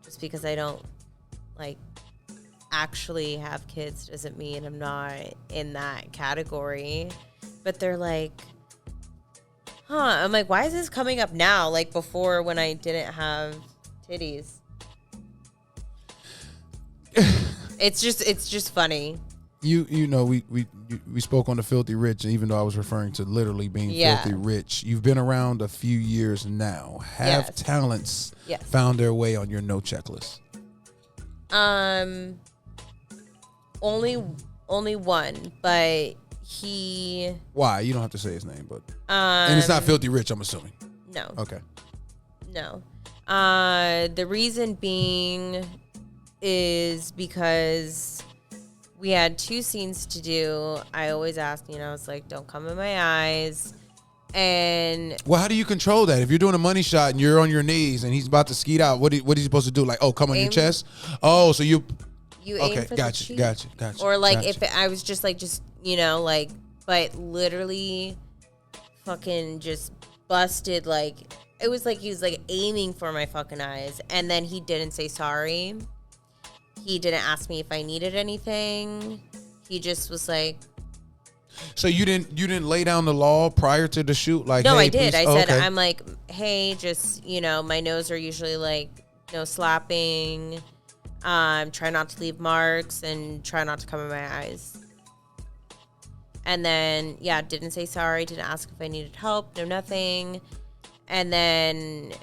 just because I don't, like, actually have kids doesn't mean I'm not in that category. But they're like, huh. I'm like, why is this coming up now? Like before when I didn't have titties. It's just funny. You know, we spoke on the filthy rich, even though I was referring to literally being filthy rich. You've been around a few years now. Have talents found their way on your no checklist? Only one, but he. Why? You don't have to say his name, but and it's not filthy rich, I'm assuming. No. Okay. No. The reason being is because we had 2 scenes to do. I always asked, I was like, don't come in my eyes. And well, how do you control that? If you're doing a money shot and you're on your knees and he's about to skeet out, what is he supposed to do? Like, oh, come on your chest? Oh, so you aim for the cheek. Gotcha. Or like if I was just like, but literally fucking just busted. Like, it was like he was like aiming for my fucking eyes. And then he didn't say sorry. He didn't ask me if I needed anything. He just was like. So you didn't lay down the law prior to the shoot? Like, no, hey, I did. please? I said, okay. I'm like, hey, just, my nose are usually like, no slapping. Try not to leave marks and try not to come in my eyes. And then, didn't say sorry. Didn't ask if I needed help. No, nothing. And then,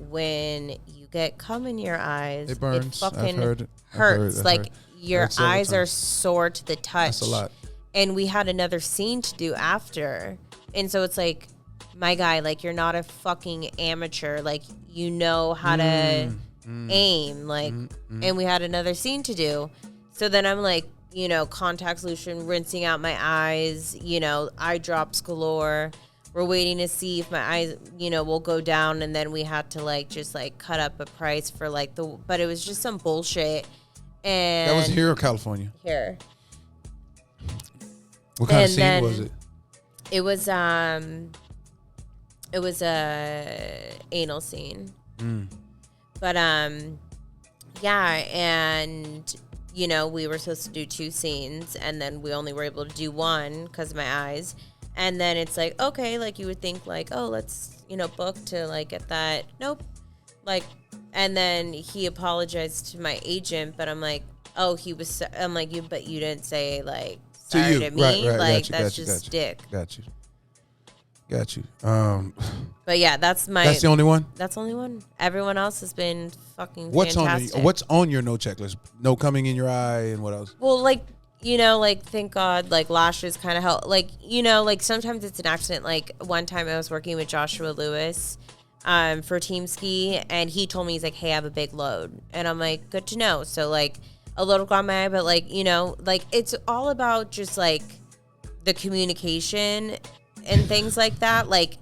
when you get cum in your eyes, it burns. It fucking hurts. Like, your eyes are sore to the touch. That's a lot. And we had another scene to do after. And so it's like, my guy, like, you're not a fucking amateur. Like, you know how to aim. Like, and we had another scene to do. So then I'm like, contact solution, rinsing out my eyes, eye drops galore. We're waiting to see if my eyes, will go down. And then we had to, like, just, like, cut up a price for, like, but it was just some bullshit. And that was here or California? Here. What kind of scene was it? It was a anal scene. But and we were supposed to do 2 scenes, and then we only were able to do 1 because of my eyes. And then it's like, okay, like you would think like, oh, let's book to like get that. Nope. Like, and then he apologized to my agent, but I'm like, oh, I'm like, but you didn't say like. Sorry to me, right. Like, that's just dick. Got you. But yeah, that's the only one? That's the only one. Everyone else has been fucking what's fantastic. What's on your no checklist? No coming in your eye and what else? Well, like, like, thank God, like, lashes kind of help. Like, like, sometimes it's an accident. Like, one time I was working with Joshua Lewis for Team Ski, and he told me, he's like, hey, I have a big load. And I'm like, good to know. So, like, a little got my eye, but like, like it's all about just like the communication and things like that. Like,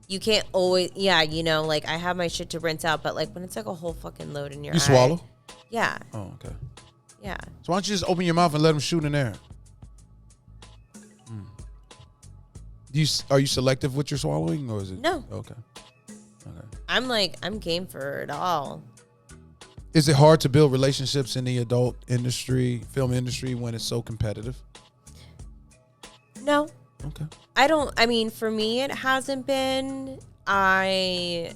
you can't always, like I have my shit to rinse out, but like when it's like a whole fucking load in your eye. You swallow? Yeah. Oh, okay. Yeah. So why don't you just open your mouth and let them shoot in there? Are you selective with your swallowing, or is it? No. Okay. I'm game for it all. Is it hard to build relationships in the adult industry, film industry, when it's so competitive? No. Okay. For me, it hasn't been. I'm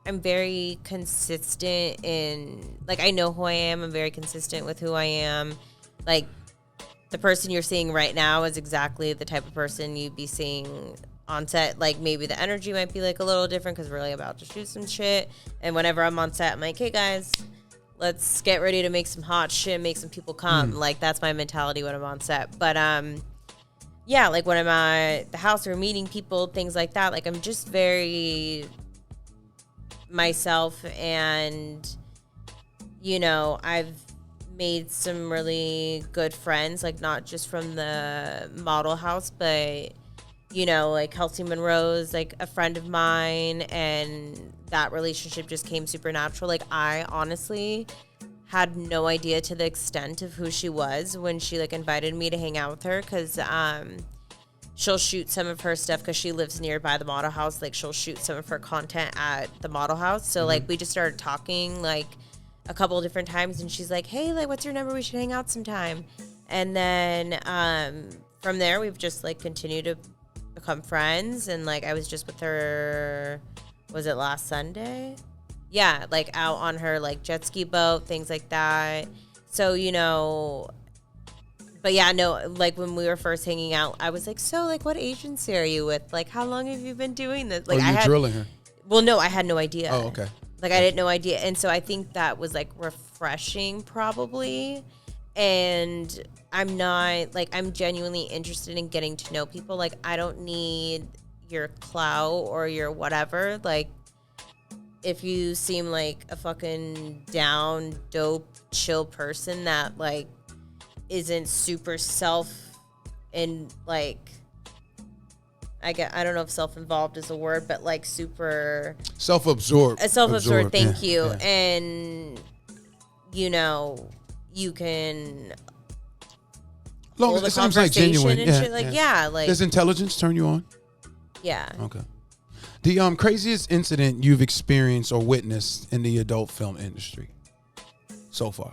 very consistent in, like, I know who I am. I'm very consistent with who I am. Like, the person you're seeing right now is exactly the type of person you'd be seeing on set. Like, maybe the energy might be, like, a little different because we're, like, about to shoot some shit. And whenever I'm on set, I'm like, hey, guys, let's get ready to make some hot shit, make some people come. Like, that's my mentality when I'm on set. But, like, when I'm at the house or meeting people, things like that, like, I'm just very myself. And, I've made some really good friends, like, not just from the model house, but, like, Kelsey Monroe's, like, a friend of mine, and that relationship just came supernatural. Like, I honestly had no idea to the extent of who she was when she, like, invited me to hang out with her, because she'll shoot some of her stuff because she lives nearby the model house. Like, she'll shoot some of her content at the model house. So, like, we just started talking, like, a couple of different times, and she's like, hey, like, what's your number? We should hang out sometime. And then from there, we've just like continued to become friends. And like, I was just with her, was it last Sunday? Yeah, like out on her like jet ski boat, things like that. So, you know, but yeah, no, like when we were first hanging out, I was like, so like, what agency are you with? Like, how long have you been doing this? Like, you're drilling her. Well, no, I had no idea. Oh, okay. Like, I didn't know idea. And so I think that was like refreshing probably. And I'm not like, I'm genuinely interested in getting to know people. Like, I don't need your clout or your whatever. Like, if you seem like a fucking down, dope, chill person that like isn't super and like, I don't know if self-involved is a word, but like super self-absorbed. Self-absorbed. Thank you. Yeah. And you know, you can. Long as it seems like genuine. And shit. Like, yeah, like. Does intelligence turn you on? Yeah. Okay. The craziest incident you've experienced or witnessed in the adult film industry so far?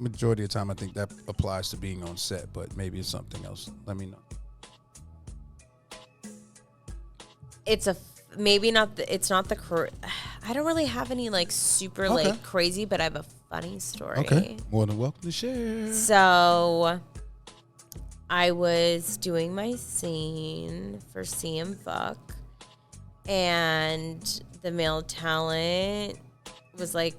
Majority of the time, I think that applies to being on set, but maybe it's something else. Let me know. It's maybe not. It's not the. I don't really have any like super like crazy, but I have a funny story. Okay, more than welcome to share. So, I was doing my scene for CM Fuck, and the male talent was like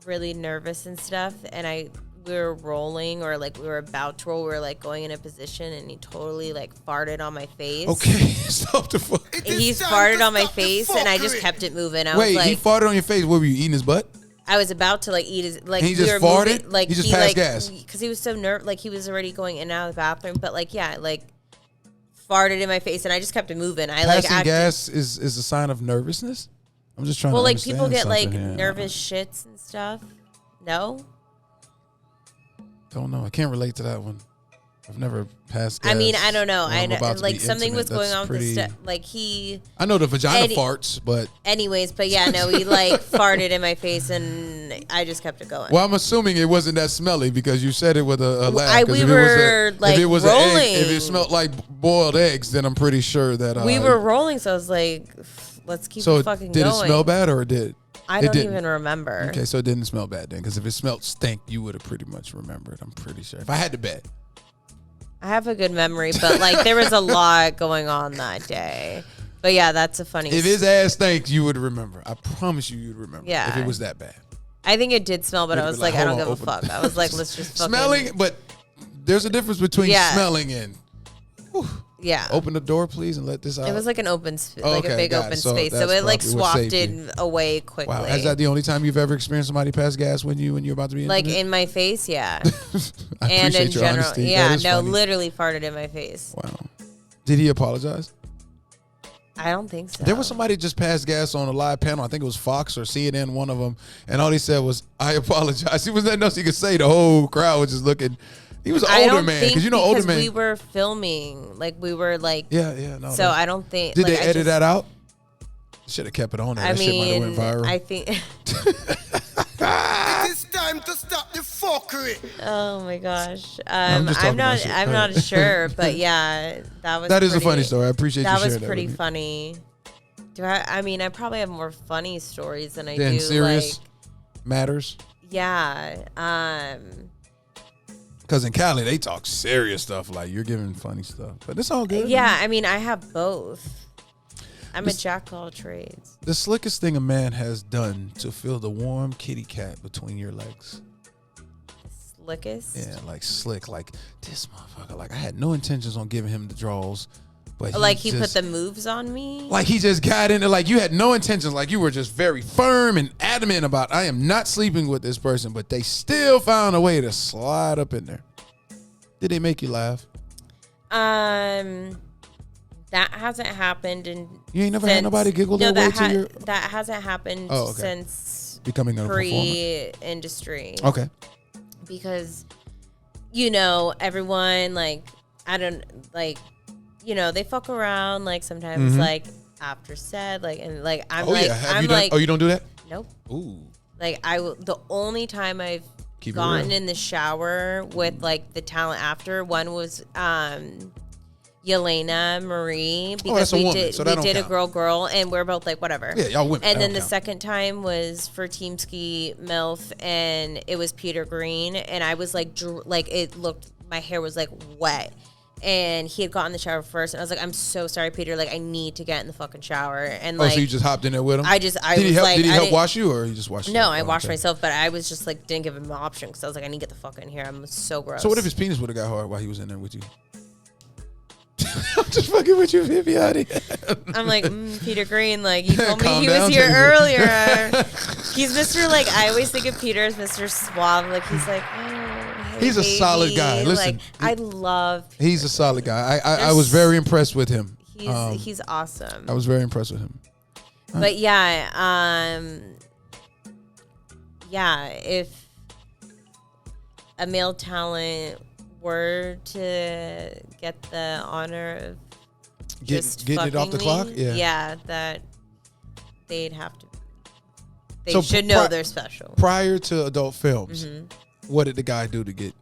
really nervous and stuff, and we were rolling, or like we were about to roll. We were like going in a position, and he totally like farted on my face. Okay, stop the fuck. He farted on my face, and I just kept it moving. I Wait, was like, he farted on your face. What were you eating his butt? I was about to like eat his like. And he just farted. Moving, like he just passed gas because he was so nervous. Like he was already going in and out of the bathroom, but like yeah, like farted in my face, and I just kept it moving. Passing gas is a sign of nervousness. I'm just trying to understand. Well, like people get like here. nervous shits and stuff. No. Don't know. I can't relate to that one. I've never passed gas. I mean, I don't know. I know like something was going on with the stuff. Like I know the vagina farts, but. Anyways, but yeah, no, he like farted in my face, and I just kept it going. Well, I'm assuming it wasn't that smelly because you said it with a laugh. We were rolling. If it smelled like boiled eggs, then I'm pretty sure that we were rolling. So I was like, let's keep it fucking going. Did it smell bad or it did? I don't even remember. Okay, so it didn't smell bad then, because if it smelled stink, you would have pretty much remembered. I'm pretty sure. If I had to bet. I have a good memory, but like there was a lot going on that day. But yeah, that's a funny. If his ass stinks, you would remember. I promise you'd remember. Yeah. If it was that bad. I think it did smell, but I was like, I don't give a fuck. I was like, let's just fucking. Smelling, but there's a difference between smelling and. Whew. Yeah. Open the door, please, and let this out. It was like an open, like a big open space, so it like swafted away quickly. Wow, is that the only time you've ever experienced somebody pass gas when you're about to be like in my face? Yeah. I and in your general, honesty. yeah, no, funny. literally farted in my face. Wow. Did he apologize? I don't think so. There was somebody just passed gas on a live panel. I think it was Fox or CNN, one of them, and all he said was, "I apologize." He was nothing else he could say. The whole crowd was just looking. He was an older man, because older men. We were filming, like we were like. Yeah, no. So I don't think. Did they edit that out? Should have kept it on there. That shit might have went viral. I think. It is time to stop the fuckery. Oh my gosh, I'm not sure, but yeah, that is a funny story. I appreciate you sharing that. That was pretty funny. I mean, I probably have more funny stories than I do serious like, matters. Yeah. Because in Cali, they talk serious stuff. Like, you're giving funny stuff. But it's all good. Yeah, I mean, I have both. I'm a jack of all trades. The slickest thing a man has done to feel the warm kitty cat between your legs. Slickest? Yeah, like slick. Like, this motherfucker. Like, I had no intentions on giving him the draws. But he put the moves on me? Like, he just got into, like, you had no intentions. Like, you were just very firm and adamant about, I am not sleeping with this person. But they still found a way to slide up in there. Did they make you laugh? That hasn't happened. You ain't never had nobody giggle their way to your... That hasn't happened since becoming a pre-industry. Okay. Because, everyone, like, I don't, like... they fuck around. Like sometimes, like after said, like, and like I'm Oh like yeah, have I'm you done? like Oh, you don't do that? nope. Ooh, Like the only time I've Keep it gotten real. in the shower with like the talent after one was Yelena Marie Oh, that's because a we woman, did so that we don't did count. a girl and we're both like whatever. Yeah, y'all women. And That then don't the count. second time was for Team Ski MILF and it was Peter Green and I was like it looked my hair was like wet. And he had gotten in the shower first, and I was like, "I'm so sorry, Peter. Like, I need to get in the fucking shower." And Oh, like, so you just hopped in there with him? I Did was he help? like, Did he I help didn't- wash you, or you just washed? No, yourself? I Oh, washed okay. myself, but I was just like didn't give him an option because I was like, I need to get the fuck in here. I'm so gross. So what if his penis would have got hard while he was in there with you? I'm just fucking with you, Vivianne. I'm like Peter Green. Like you told me Calm he down, was here Taylor. earlier. He's Mr. Like I always think of Peter as Mr. Suave. Like he's like, oh, hey, He's a solid baby. guy. Listen, like I love. He's a solid guy. I was very impressed with him. He's awesome. I was very impressed with him. But yeah, if a male talent were to get the honor of just Getting it off the fucking clock? me, Yeah. that they'd have to. They So should know they're special. Prior to adult films, Mm-hmm. what did the guy do to get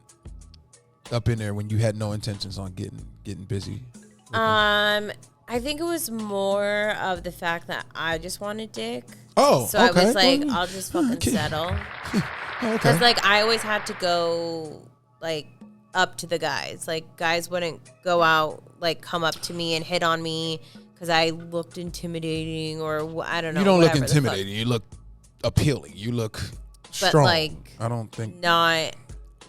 up in there when you had no intentions on getting busy? with him? I think it was more of the fact that I just wanted dick. Oh, So okay. I was like, Well, I'll just fucking okay. settle. Okay. Because, like, I always had to go, like, up to the guys. Like, guys wouldn't go out, like, come up to me and hit on me because I looked intimidating or I don't know. You don't look whatever the fuck. intimidating. You look appealing. You look strong. like, I don't think. Not,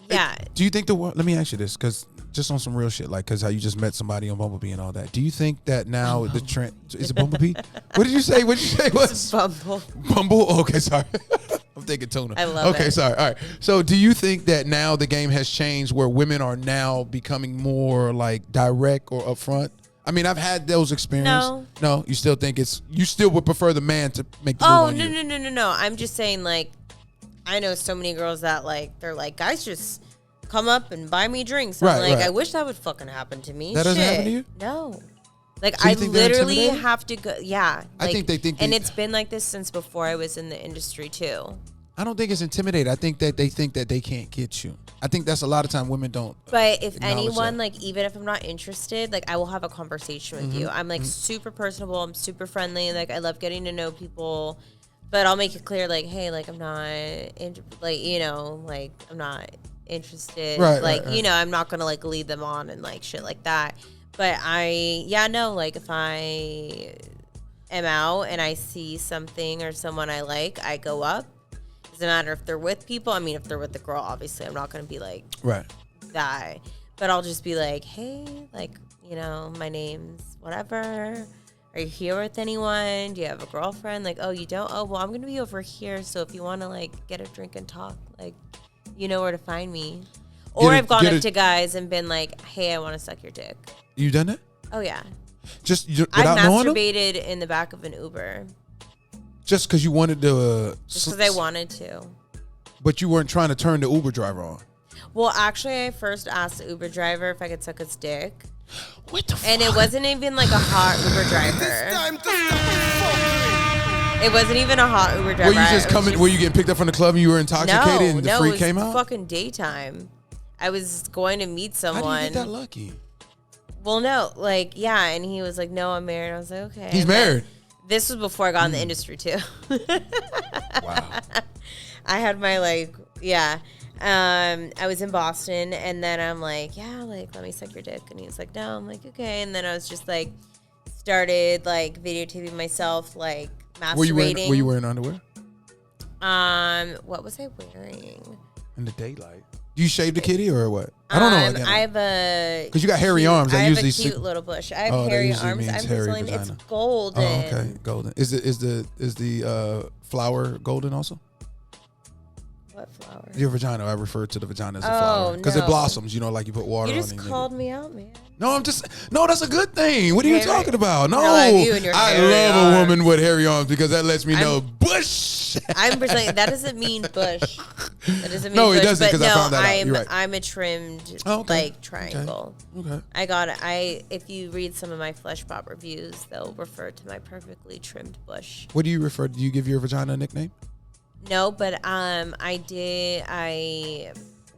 yeah. Do you think let me ask you this, because just on some real shit, like, because how you just met somebody on Bumblebee and all that. Do you think that now the trend is it Bumblebee? What did you say? What did you say? What's Bumble. Bumble? Okay, sorry. I'm thinking tuna. I love Okay, it. sorry. All right. So, do you think that now the game has changed where women are now becoming more like direct or upfront? I mean, I've had those experiences. No, you still think you still would prefer the man to make the move Oh, on no, you? no. I'm just saying, like, I know so many girls that, like, they're like, guys just come up and buy me drinks. I'm Right, like, right. I wish that would fucking happen to me. That doesn't Shit. happen to you? No. Like, So you I think they're literally intimidated? have to go. Yeah. I like, think they think And they- it's been like this since before I was in the industry, too. I don't think it's intimidating. I think that they think that they can't get you. I think that's a lot of time women don't. But if acknowledge anyone, that. like, even if I'm not interested, like, I will have a conversation with you. Mm-hmm. I'm, like, super personable. I'm super friendly. Like, I love getting to know people. But I'll make it clear, like, hey, like, I'm not, like, you know, like, I'm not interested. Right, like, right. you know, I'm not going to, like, lead them on and, like, shit like that. But like, if I am out and I see something or someone I like, I go up. Doesn't matter if they're with people. I mean, if they're with the girl, obviously, I'm not going to be like Right. that. But I'll just be like, hey, like, you know, my name's whatever. Are you here with anyone? Do you have a girlfriend? Like, oh, you don't? Oh, well, I'm going to be over here. So if you want to, like, get a drink and talk, like, you know where to find me. Or I've gone up to guys and been like, hey, I want to suck your dick. You done that? Oh, yeah. Just I've without knowing them? masturbated in the back of an Uber. Just because you wanted to. Just because I wanted to. But you weren't trying to turn the Uber driver on. Well, actually, I first asked the Uber driver if I could suck his dick. What the fuck? And it wasn't even like a hot Uber driver. Time to stop the fuckery. It wasn't even a hot Uber driver. Were you just It was coming? Were you getting picked up from the club and you were intoxicated and the it freak was came out? fucking daytime. I was going to meet How someone. do you get that lucky? Well, no, like, yeah, and he was like, no, I'm married. I was like, okay. He's And then- married. This was before I got in the industry, too. Wow. I had my, like, yeah. I was in Boston, and then I'm like, yeah, like, let me suck your dick. And he's like, no. I'm like, okay. And then I was just, like, started, like, videotaping myself, like, masturbating. Were you wearing underwear? What was I wearing? In the daylight. Do you shave the kitty or what? I don't know. I have a... 'Cause you got hairy arms. I That have usually a cute sig- little bush. I have Oh, that hairy usually arms. means I'm just hairy telling you, it's vagina. golden. Oh, okay. Golden. Is the flower golden also? What flower? Your vagina. I refer to the vagina as a Oh, flower because it no. blossoms. You know, like you put water You on it. just and called me out, man. No, no, that's a good thing. What are you Hairy- talking about? No, I love you and your I hairy love a arms. woman with hairy arms because that lets me know bush. I'm pretending that doesn't mean bush. That doesn't mean No, it bush, doesn't, but 'cause I no, found that out. You're right. I'm a trimmed Oh, okay. like triangle. Okay. If you read some of my Flesh Pop reviews, they'll refer to my perfectly trimmed bush. What do you refer? Do you give your vagina a nickname? No, but I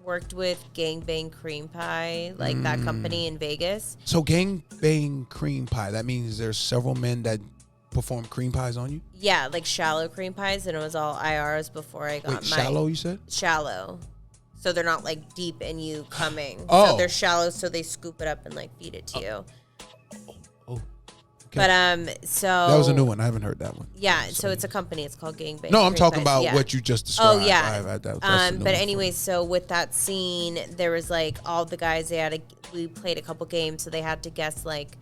worked with Gangbang Cream Pie, like that company in Vegas. So gangbang cream pie. That means there's several men that perform cream pies on you. Yeah, like shallow cream pies, and it was all IRs before I got Wait, shallow? You said? shallow. So they're not like deep in you coming. Oh. So they're shallow, so they scoop it up and like feed it to you. Oh. But so That was a new one. I haven't heard that one. Yeah, so it's a company. It's called Gangbang. No, I'm Cream talking Pies. about Yeah. what you just described. Oh yeah. that's the new But one anyway, for so with that scene, there was like all the guys. We played a couple games, so they had to guess like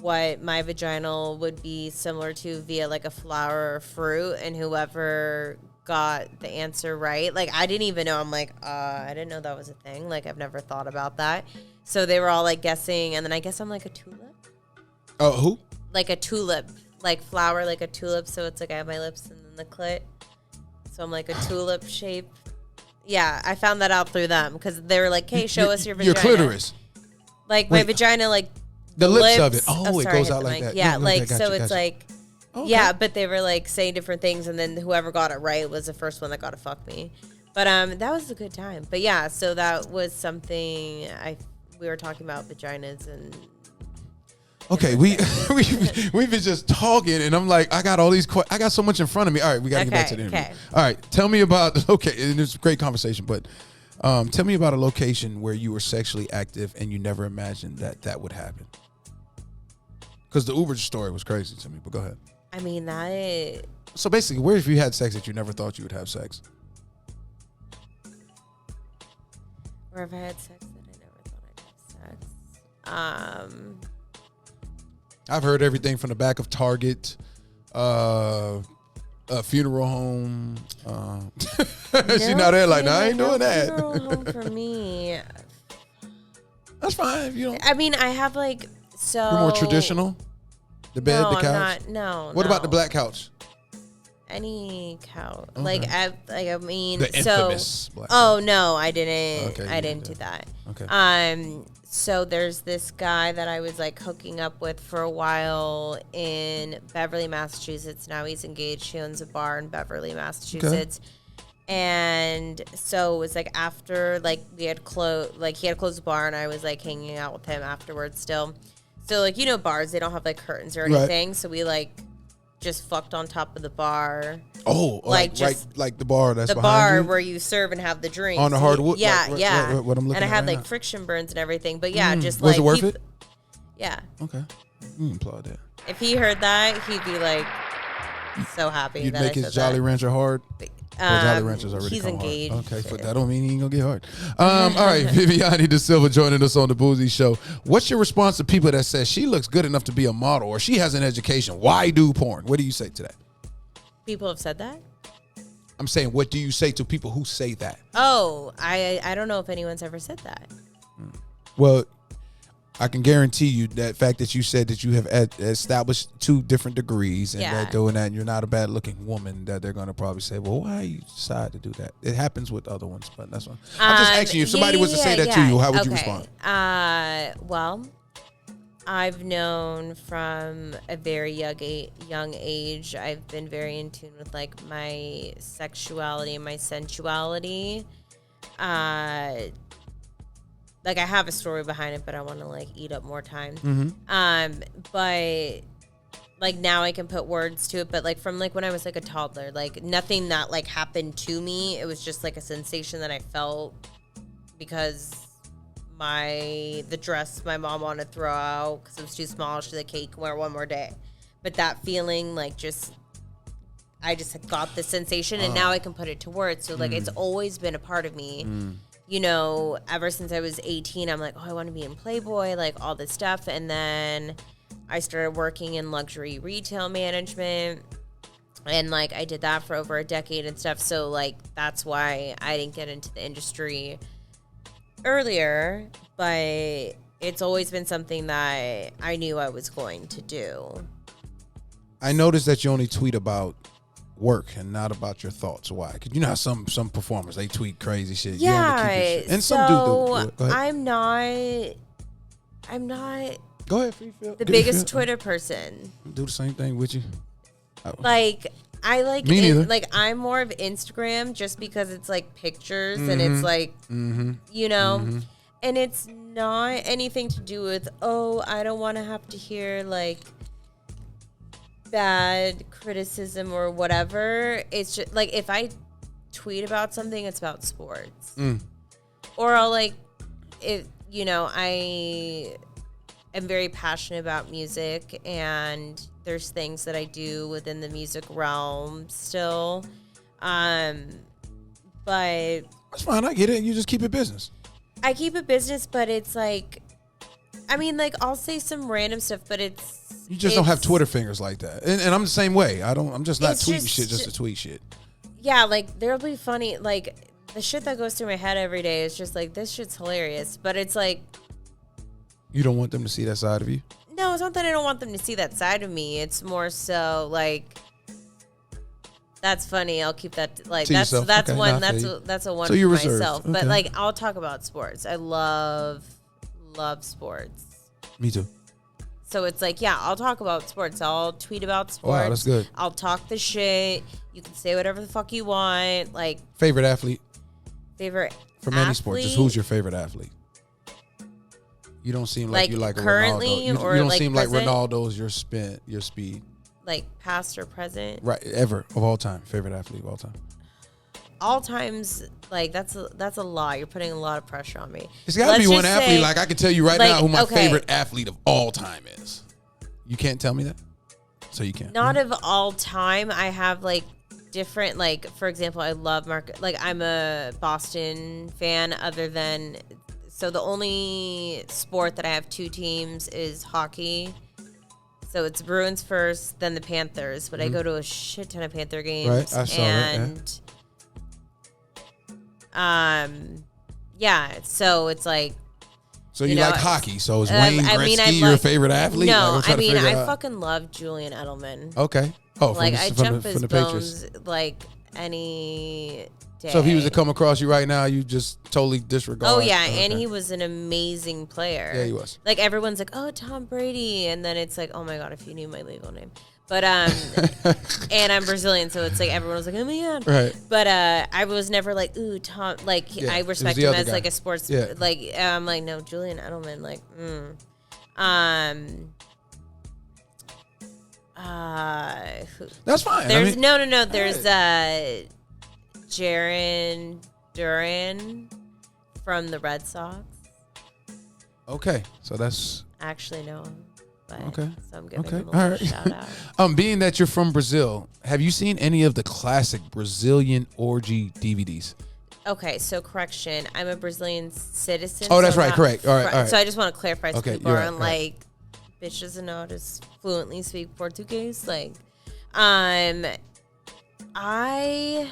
what my vaginal would be similar to via like a flower or fruit, and whoever got the answer right, like I didn't even know. I'm like, I didn't know that was a thing. Like I've never thought about that. So they were all like guessing, and then I guess I'm like a tulip. Oh, who? Like a tulip, like flower, like a tulip. So it's like I have my lips and then the clit. So I'm like a tulip shape. Yeah, I found that out through them because they were like, "Hey, show us your vagina." Your clitoris. Like my vagina, like The lips of it. Oh, it sorry, I goes hit out the like mic. that. Yeah, okay, like gotcha, so it's gotcha. like, Okay. yeah. But they were like saying different things, and then whoever got it right was the first one that got to fuck me. But that was a good time. But yeah, so that was something we were talking about vaginas and. Okay, we've been just talking, and I'm like, I got all these. I got so much in front of me. All right, we got to get back to the interview. Okay. All right, tell me about. Okay, and it's a great conversation, but tell me about a location where you were sexually active and you never imagined that would happen. Because the Uber story was crazy to me. But go ahead. I mean that. So basically, where have you had sex that you never thought you would have sex? Where have I had sex that I never thought I'd have sex? I've heard everything from the back of Target, a funeral home. She not there like, no, I ain't doing that. Funeral home for me. That's fine. If you don't. I mean, I have like so. You're more traditional. The bed, No, the I'm couch. not. No. What about the no. black couch? Any couch? Okay. Like I mean, The so. infamous black Oh couch. no, I didn't. Okay, I you didn't did do that. Okay. So there's this guy that I was like hooking up with for a while in Beverly, Massachusetts. Now he's engaged. He owns a bar in Beverly, Massachusetts. And so it was like after like we had closed, like he had closed the bar, and I was like hanging out with him afterwards still. So like bars, they don't have like curtains or anything. Right. So we like just fucked on top of the bar. Oh, like just right, like the bar that's the behind bar you? where you serve and have the drinks On the hardwood? Yeah, Like, yeah. what I'm looking and I at had right like now? friction burns and everything. But yeah, just Was like it worth it? Yeah. Okay. You applaud that. If he heard that, he'd be like so happy. You'd that make I his said Jolly that. Rancher hard? Jolly Rancher's already he's come engaged. hard. Okay, but that don't mean he ain't gonna get hard. All right, Vivianne DeSilva joining us on the Bougie Show. What's your response to people that says she looks good enough to be a model or she has an education? Why do porn? What do you say to that? People have said that? I'm saying, what do you say to people who say that? Oh, I don't know if anyone's ever said that. Well, I can guarantee you that fact that you said that you have established 2 different degrees and that doing that and you're not a bad looking woman, that they're going to probably say, well, why you decide to do that? It happens with other ones, but that's one. I'm just asking you, if somebody was to say that to you, how would you respond? Well, I've known from a very young age, I've been very in tune with like my sexuality and my sensuality. Like I have a story behind it, but I want to like eat up more time. But like now I can put words to it, but like from like when I was like a toddler, like nothing that like happened to me. It was just like a sensation that I felt because the dress my mom wanted to throw out because it was too small. She's like, hey, you can wear it one more day. But that feeling like I just got the sensation and now I can put it to words. So like it's always been a part of me. Ever since I was 18, I'm like, oh, I want to be in Playboy, like all this stuff. And then I started working in luxury retail management. And like I did that for over a decade and stuff. So like that's why I didn't get into the industry earlier. But it's always been something that I knew I was going to do. I noticed that you only tweet about work and not about your thoughts. Why? Because you know how some performers, they tweet crazy shit. Yeah. You only keep your shit. And so some do. Go ahead. I'm not Go ahead. Free feel. the biggest Twitter person. Do the same thing with you. Like I like Me neither. like I'm more of Instagram just because it's like pictures and it's like you know, and it's not anything to do with I don't want to have to hear like bad criticism or whatever. It's just like if I tweet about something, it's about sports, or I'll like it. You know, I am very passionate about music, and there's things that I do within the music realm still. But That's fine. I get it. You just keep it business. I keep it business, but it's like, I mean, like I'll say some random stuff, but You just don't have Twitter fingers like that. And I'm the same way. I'm just not tweeting just- shit just to tweet shit. Yeah, like there'll be funny, like the shit that goes through my head every day is just like, this shit's hilarious. But it's like, You don't want them to see that side of you? no, it's not that I don't want them to see that side of me. It's more so like, that's funny. I'll keep that like To that's yourself. that's Okay, one nah, I that's feel a, that's a one So for you're reserved. myself. But Okay. like I'll talk about sports. I love sports. Me too. So it's like, yeah, I'll talk about sports. I'll tweet about sports. Wow, that's good. I'll talk the shit. You can say whatever the fuck you want. Like Favorite athlete favorite from any sport. Just athlete? who's your favorite athlete? You don't seem like Like you like a currently Ronaldo. You or don't like seem present? like Ronaldo's your speed. Like past or present. Right, ever of all time. Favorite athlete of all time. All times, like that's a lot. You're putting a lot of pressure on me. It's got to be Let's one just athlete. say, Like I can tell you right like, now who my okay. favorite athlete of all time is. You can't tell me that, so you can't. not of all time. I have like different, like for example, I love like I'm a Boston fan. Other than so the only sport that I have two teams is hockey. So it's Bruins first, then the Panthers. But I go to a shit ton of Panther games. Right, I saw that, and yeah. So it's like. So you know, like hockey? So is Wayne I Gretzky mean, I your like- favorite athlete? No, Like, I'm trying I to mean, figure I out. fucking love Julian Edelman. Okay. Oh, Like I jump from his the Patriots. bones like any day. So if he was to come across you right now, you just totally disregard. Oh yeah, Okay. and he was an amazing player. Yeah, he was. Like everyone's like, oh, Tom Brady, and then it's like, oh my god, if you knew my legal name. But and I'm Brazilian, so it's like everyone was like, oh my god. Right. But I was never like, ooh, Tom. Like Yeah, I it was respect the him other as guy. like a sports. Yeah. Like I'm like, no, Julian Edelman. Like, That's fine. There's I mean, no. There's Jaron Duran from the Red Sox. Okay, so that's I actually know him. But, Okay. So I'm giving okay. him a All little right. shout out. Being that you're from Brazil, have you seen any of the classic Brazilian orgy DVDs? Okay, so correction. I'm a Brillian citizen. Oh, so that's I'm right, not correct. All right, fr- all right. So I just want to clarify so Okay, people you're right, aren't right. like, bitch doesn't know how to fluently speak Portuguese. Like, I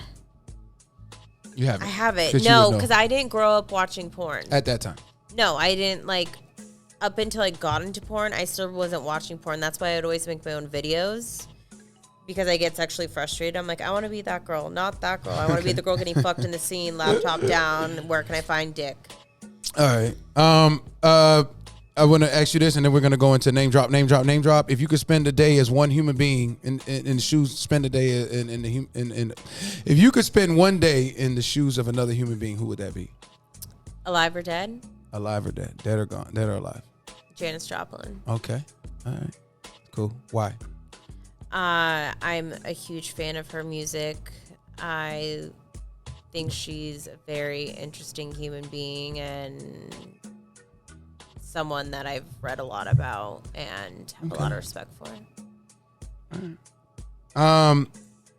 You haven't. I haven't. 'Cause you No, would know. because I didn't grow up watching porn. At that time. No, I didn't like up until I got into porn, I still wasn't watching porn. That's why I'd always make my own videos because I get sexually frustrated. I'm like, I want to be that girl, not that girl. I want to be the girl getting fucked in the scene, laptop down. Where can I find dick? All right. I want to ask you this, and then we're going to go into name drop. If you could spend a day as one human being in the shoes, spend a day if you could spend one day in the shoes of another human being, who would that be? Alive or dead? Alive or dead? Dead or gone? Dead or alive? Janis Joplin. Okay. All right. Cool. Why? I'm a huge fan of her music. I think she's a very interesting human being and someone that I've read a lot about and have a lot of respect for.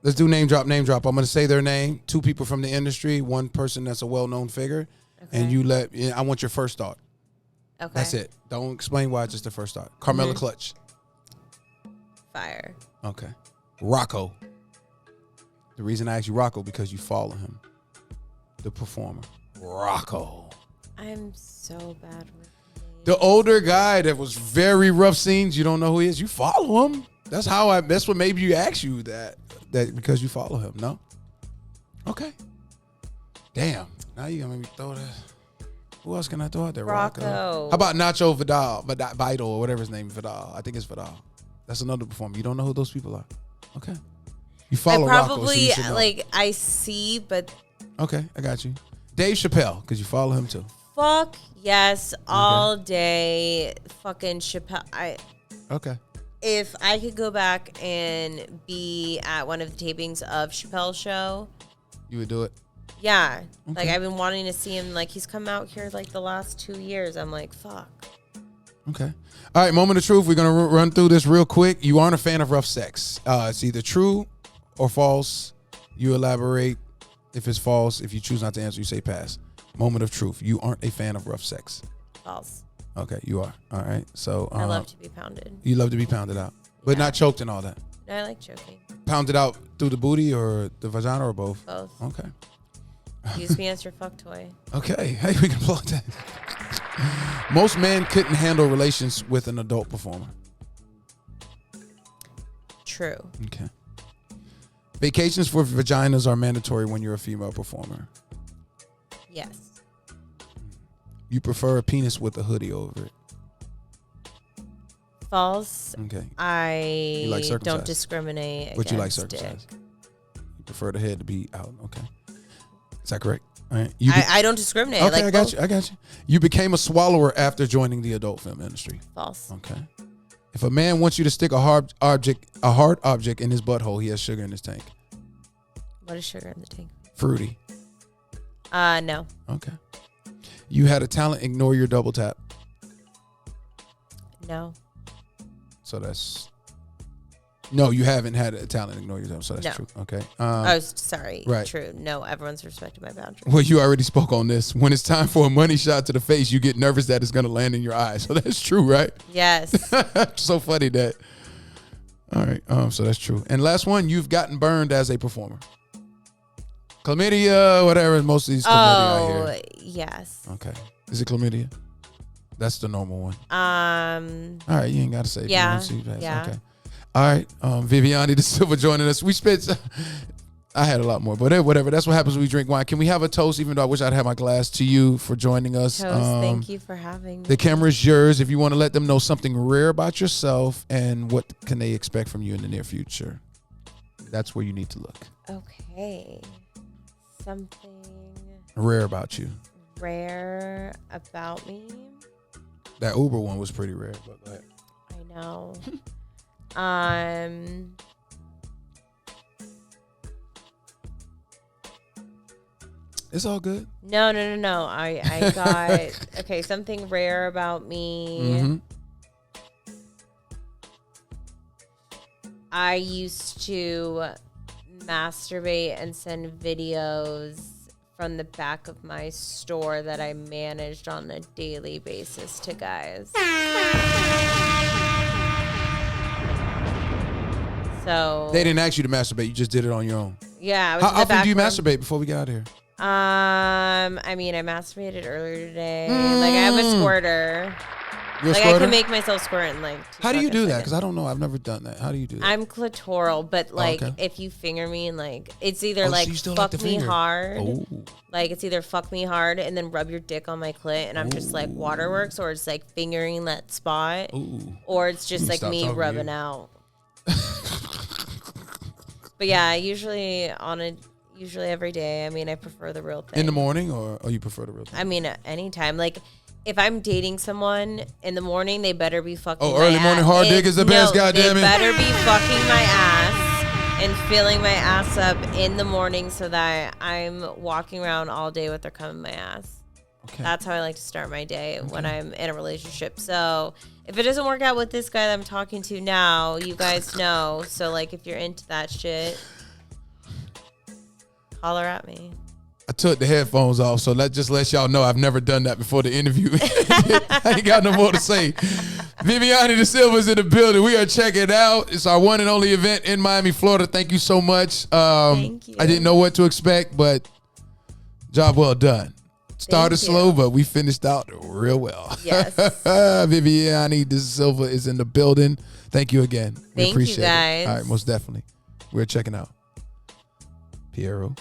Let's do name drop. I'm going to say their name. Two people from the industry, one person that's a well-known figure, and I want your first thought. Okay. That's it. Don't explain why, just the first thought. Carmela Clutch. Fire. Okay. Rocco. The reason I asked you Rocco because you follow him. The performer. Rocco. I'm so bad with names. The older guy that was very rough scenes. You don't know who he is. You follow him. That's what made you ask you that because you follow him. No. Okay. Damn. Now you gonna make me throw this. Who else can I throw out there? Rocco. How about Nacho Vidal or whatever his name is, Vidal? I think it's Vidal. That's another performer. You don't know who those people are? Okay. You follow I Rocco, so you probably should know. like I see, but Okay, I got you. Dave Chappelle, because you follow him too. fuck yes, all day. Fucking Chappelle. Okay. If I could go back and be at one of the tapings of Chappelle's show, You would do it? yeah. Like Okay. I've been wanting to see him. Like he's come out here like the last 2 years. I'm like, fuck. Okay. All right, moment of truth. We're going to run through this real quick. You aren't a fan of rough sex. It's either true or false. You elaborate. If it's false, if you choose not to answer, you say pass. Moment of truth. You aren't a fan of rough sex. False. Okay, you are. All right. So I love to be pounded. you love to be pounded out, but not choked and all that. No, I like choking. Pounded out through the booty or the vagina or both? Both. Okay. Use me as your fuck toy. Okay. Hey, we can plug that. Most men couldn't handle relations with an adult performer. True. Okay. Vacations for vaginas are mandatory when you're a female performer. Yes. You prefer a penis with a hoodie over it. False. Okay. I like circumcised? don't discriminate. But you like against circumcised. dick. You prefer the head to be out. Okay. Is that correct? All right. I don't discriminate. Okay, like I got both. you. I got you. You became a swallower after joining the adult film industry. False. Okay. If a man wants you to stick a hard object in his butthole, he has sugar in his tank. What is sugar in the tank? Fruity. No. Okay. You had a talent, ignore your double tap. No. So that's no, you haven't had a talent, ignore your double. So that's No. true. Okay. I was sorry. right. True. No, everyone's respected my boundaries. Well, you already spoke on this. When it's time for a money shot to the face, you get nervous that it's going to land in your eye. So that's true, right? Yes. So funny that. All right. So that's true. And last one, you've gotten burned as a performer. Chlamydia, whatever. Most of these chlamydia I hear. Yes. Okay. Is it chlamydia? That's the normal one. All right. You ain't got to say it. Yeah. Yeah. Okay. All right. Vivianne DeSilva joining us. We spent. I had a lot more, but whatever. That's what happens when we drink wine. Can we have a toast, even though I wish I'd had my glass, to you for joining us? Toast, thank you for having me. The camera's yours. If you want to let them know something rare about yourself and what can they expect from you in the near future, that's where you need to look. Okay. Something Rare about you. rare about me. That Uber one was pretty rare, but go ahead. I know. It's all good. No. I got okay. Something rare about me. Mm-hmm. I used to masturbate and send videos from the back of my store that I managed on a daily basis to guys. So They didn't ask you to masturbate. You just did it on your own. yeah. I was How in the often back do you room. masturbate before we get out of here? I mean, I masturbated earlier today. Like, I have a squirter. You're a Like, I squirter? can make myself squirt in like 2 How do you fucking do that? seconds. Because I don't know. I've never done that. How do you do that? I'm clitoral, but like, okay. if you finger me and like, it's either Oh, so like you still like fuck the me finger. hard. Oh. Like, it's either fuck me hard and then rub your dick on my clit and I'm just like waterworks, or it's like fingering that spot, Ooh. or it's just like Stop me talking to rubbing you. out. But yeah, usually every day. I mean, I prefer the real thing. In the morning, or you prefer the real thing? I mean, anytime. Like, if I'm dating someone in the morning, they better be fucking. Oh, my early morning ass. hard dick is the best, No, goddammit. they better be fucking my ass and filling my ass up in the morning so that I'm walking around all day with their cum in my ass. Okay. That's how I like to start my day when I'm in a relationship. So if it doesn't work out with this guy that I'm talking to now, you guys know. So like, if you're into that shit, holler at me. I took the headphones off, so that just lets y'all know I've never done that before the interview. I ain't got no more to say. Vivianne DeSilva's in the building. We are checking it out. It's our one and only event in Miami, Florida. Thank you so much. Thank you. I didn't know what to expect, but job well done. Started Thank slow, you. but we finished out real well. Yes. Vivianne DeSilva is in the building. Thank you again. We Thank you, appreciate guys. it. All right, most definitely. We're checking out. Piero.